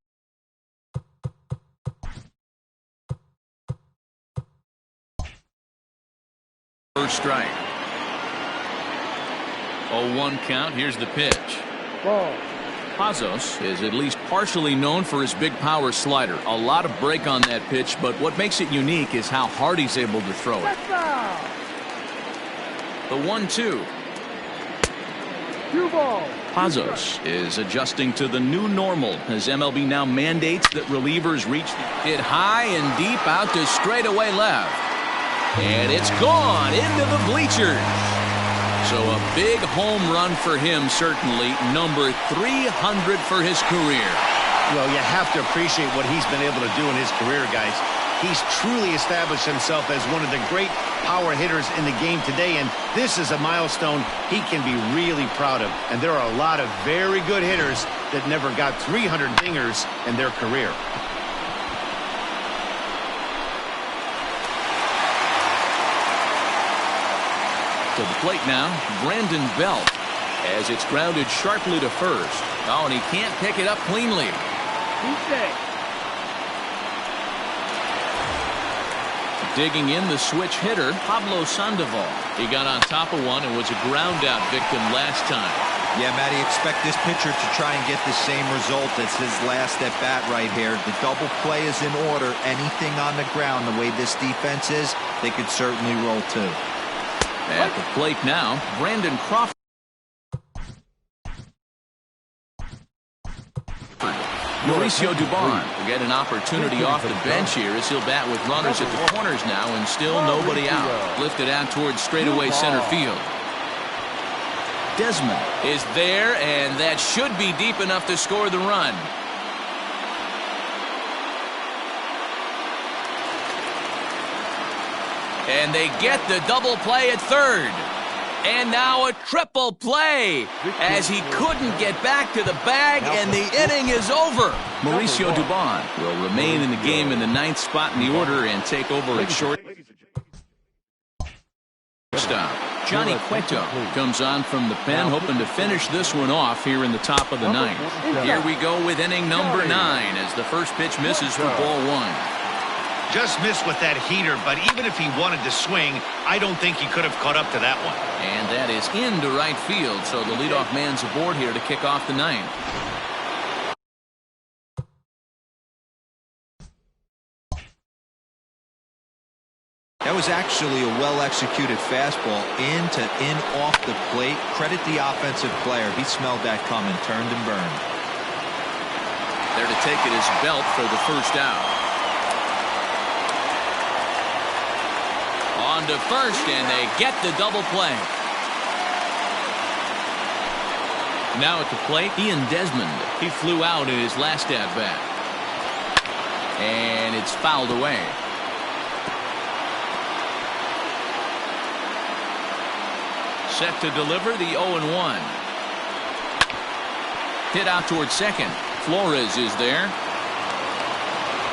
strike. 0-1 count. Here's the pitch. Ball. Pazos is at least partially known for his big power slider. A lot of break on that pitch, but what makes it unique is how hard he's able to throw it. The 1-2. 2 balls. Pazos is adjusting to the new normal as MLB now mandates that relievers reach it high and deep out to straightaway left. And it's gone into the bleachers. So a big home run for him, certainly. Number 300 for his career. Well, you have to appreciate what he's been able to do in his career, guys. He's truly established himself as one of the great power hitters in the game today, and this is a milestone he can be really proud of. And there are a lot of very good hitters that never got 300 dingers in their career. To the plate now, Brandon Belt, as it's grounded sharply to first. Oh, and he can't pick it up cleanly. Digging in, the switch hitter, Pablo Sandoval. He got on top of one and was a ground-out victim last time. Yeah, Matty, expect this pitcher to try and get the same result as his last at-bat right here. The double play is in order. Anything on the ground, the way this defense is, they could certainly roll too. At the plate now, Brandon Crawford. Mauricio Dubon will get an opportunity off the bench here as he'll bat with runners at the corners now and still nobody out. Lifted out towards straightaway center field. Desmond is there, and that should be deep enough to score the run. And they get the double play at third. And now a triple play as he couldn't get back to the bag, and the inning is over. Mauricio Dubon will remain in the game in the 9th spot in the order and take over at short. Stop. Johnny Cueto comes on from the pen, hoping to finish this one off here in the top of the 9th. Here we go with inning number 9 as the first pitch misses for ball 1. Just missed with that heater, but even if he wanted to swing, I don't think he could have caught up to that one. And that is into right field, so the leadoff man's aboard here to kick off the 9th. That was actually a well-executed fastball in off the plate. Credit the offensive player. He smelled that coming, turned and burned. There to take it is Belt for the first out. On to first, and they get the double play. Now at the plate, Ian Desmond. He flew out in his last at-bat. And it's fouled away. Set to deliver the 0-1. Hit out towards second. Flores is there.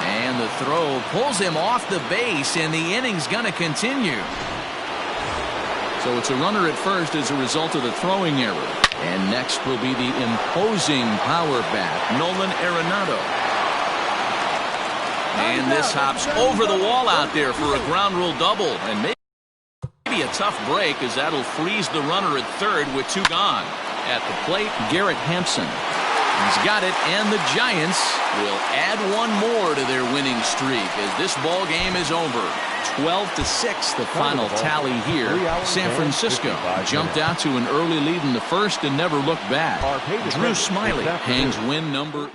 And the throw pulls him off the base, and the inning's going to continue. So it's a runner at first as a result of the throwing error. And next will be the imposing power bat, Nolan Arenado. And this hops over the wall out there for a ground rule double. And maybe a tough break, as that'll freeze the runner at third with 2 gone. At the plate, Garrett Hampson. He's got it, and the Giants will add one more to their winning streak as this ball game is over. 12-6 the final tally here. San Francisco jumped out to an early lead in the first and never looked back. Drew Smiley hangs win number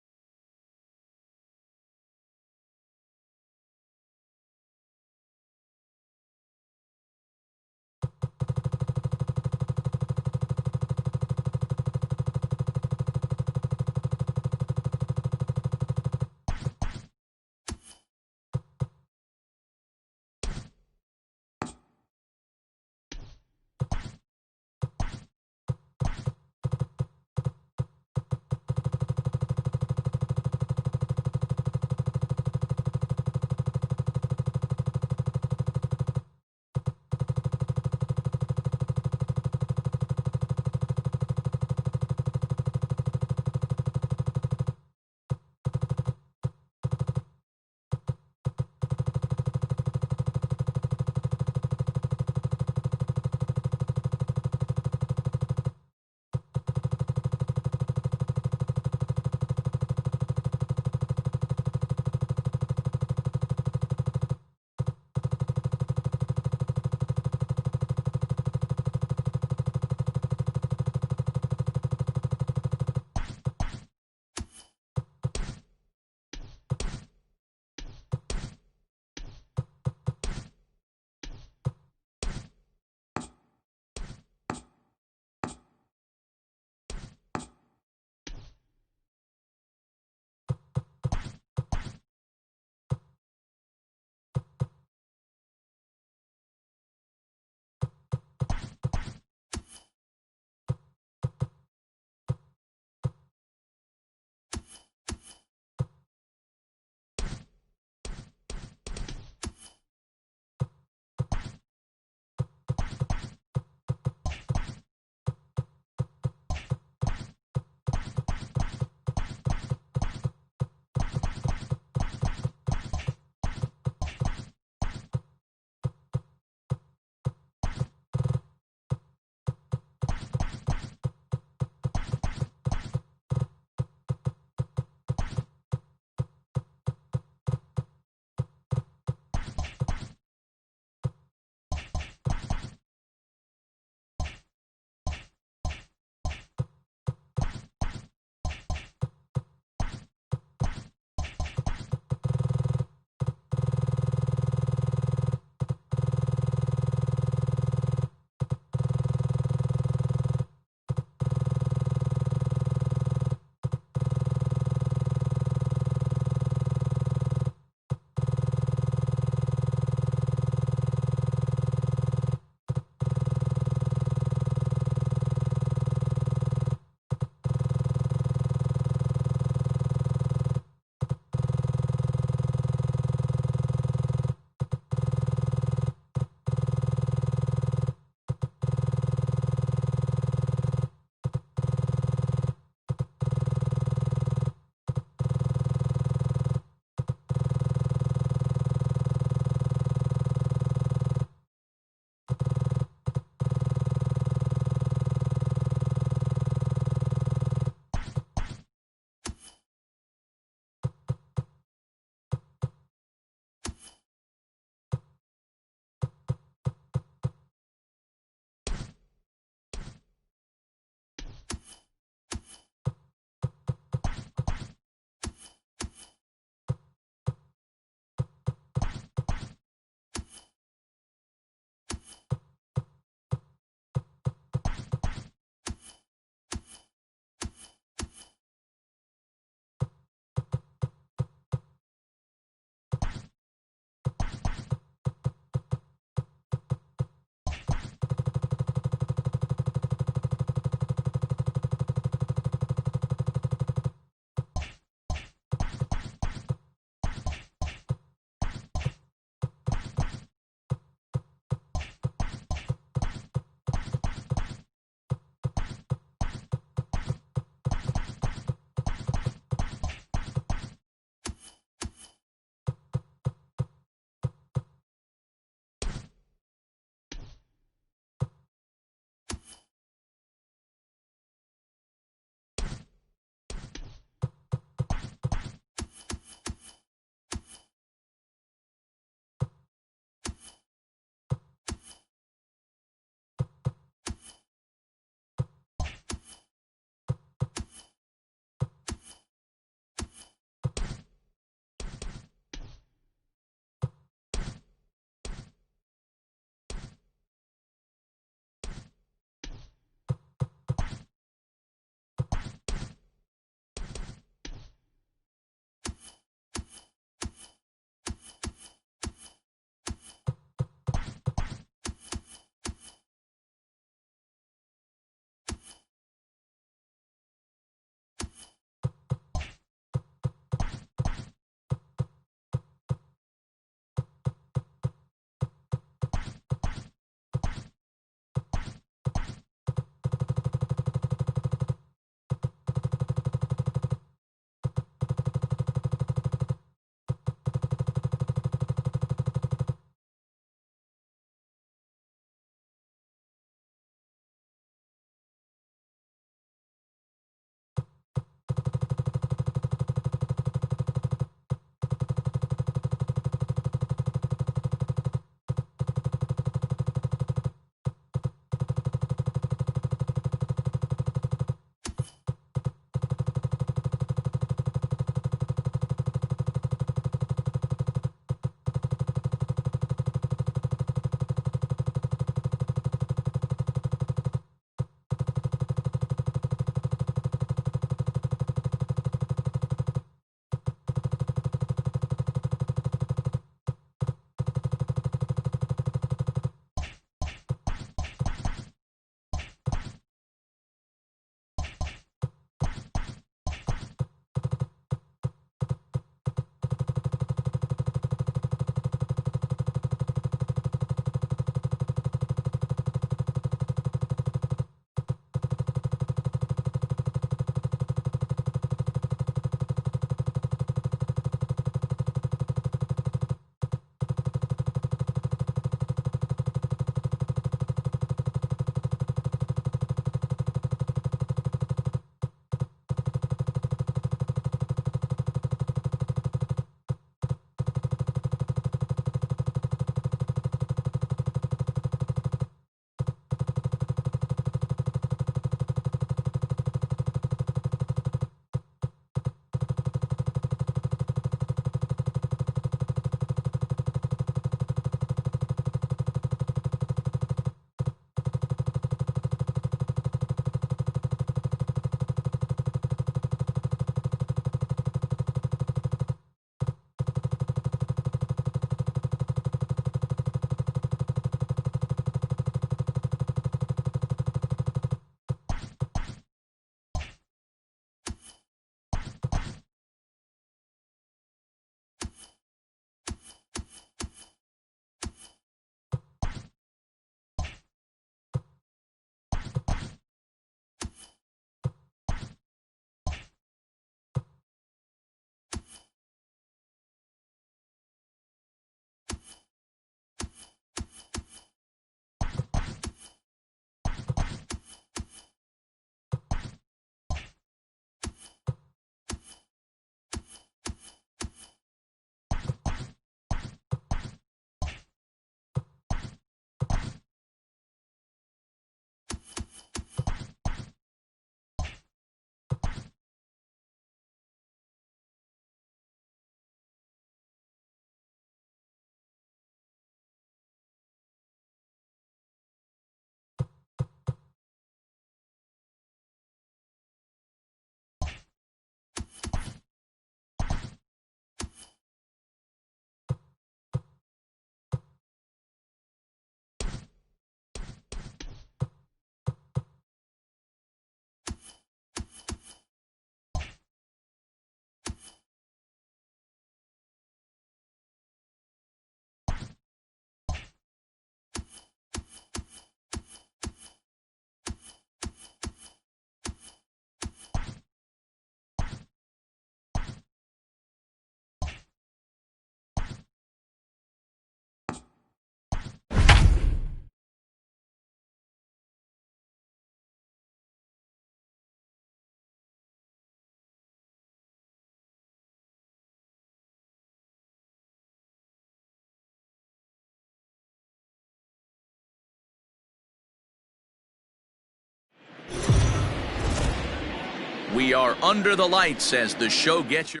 We are under the lights as the show gets you.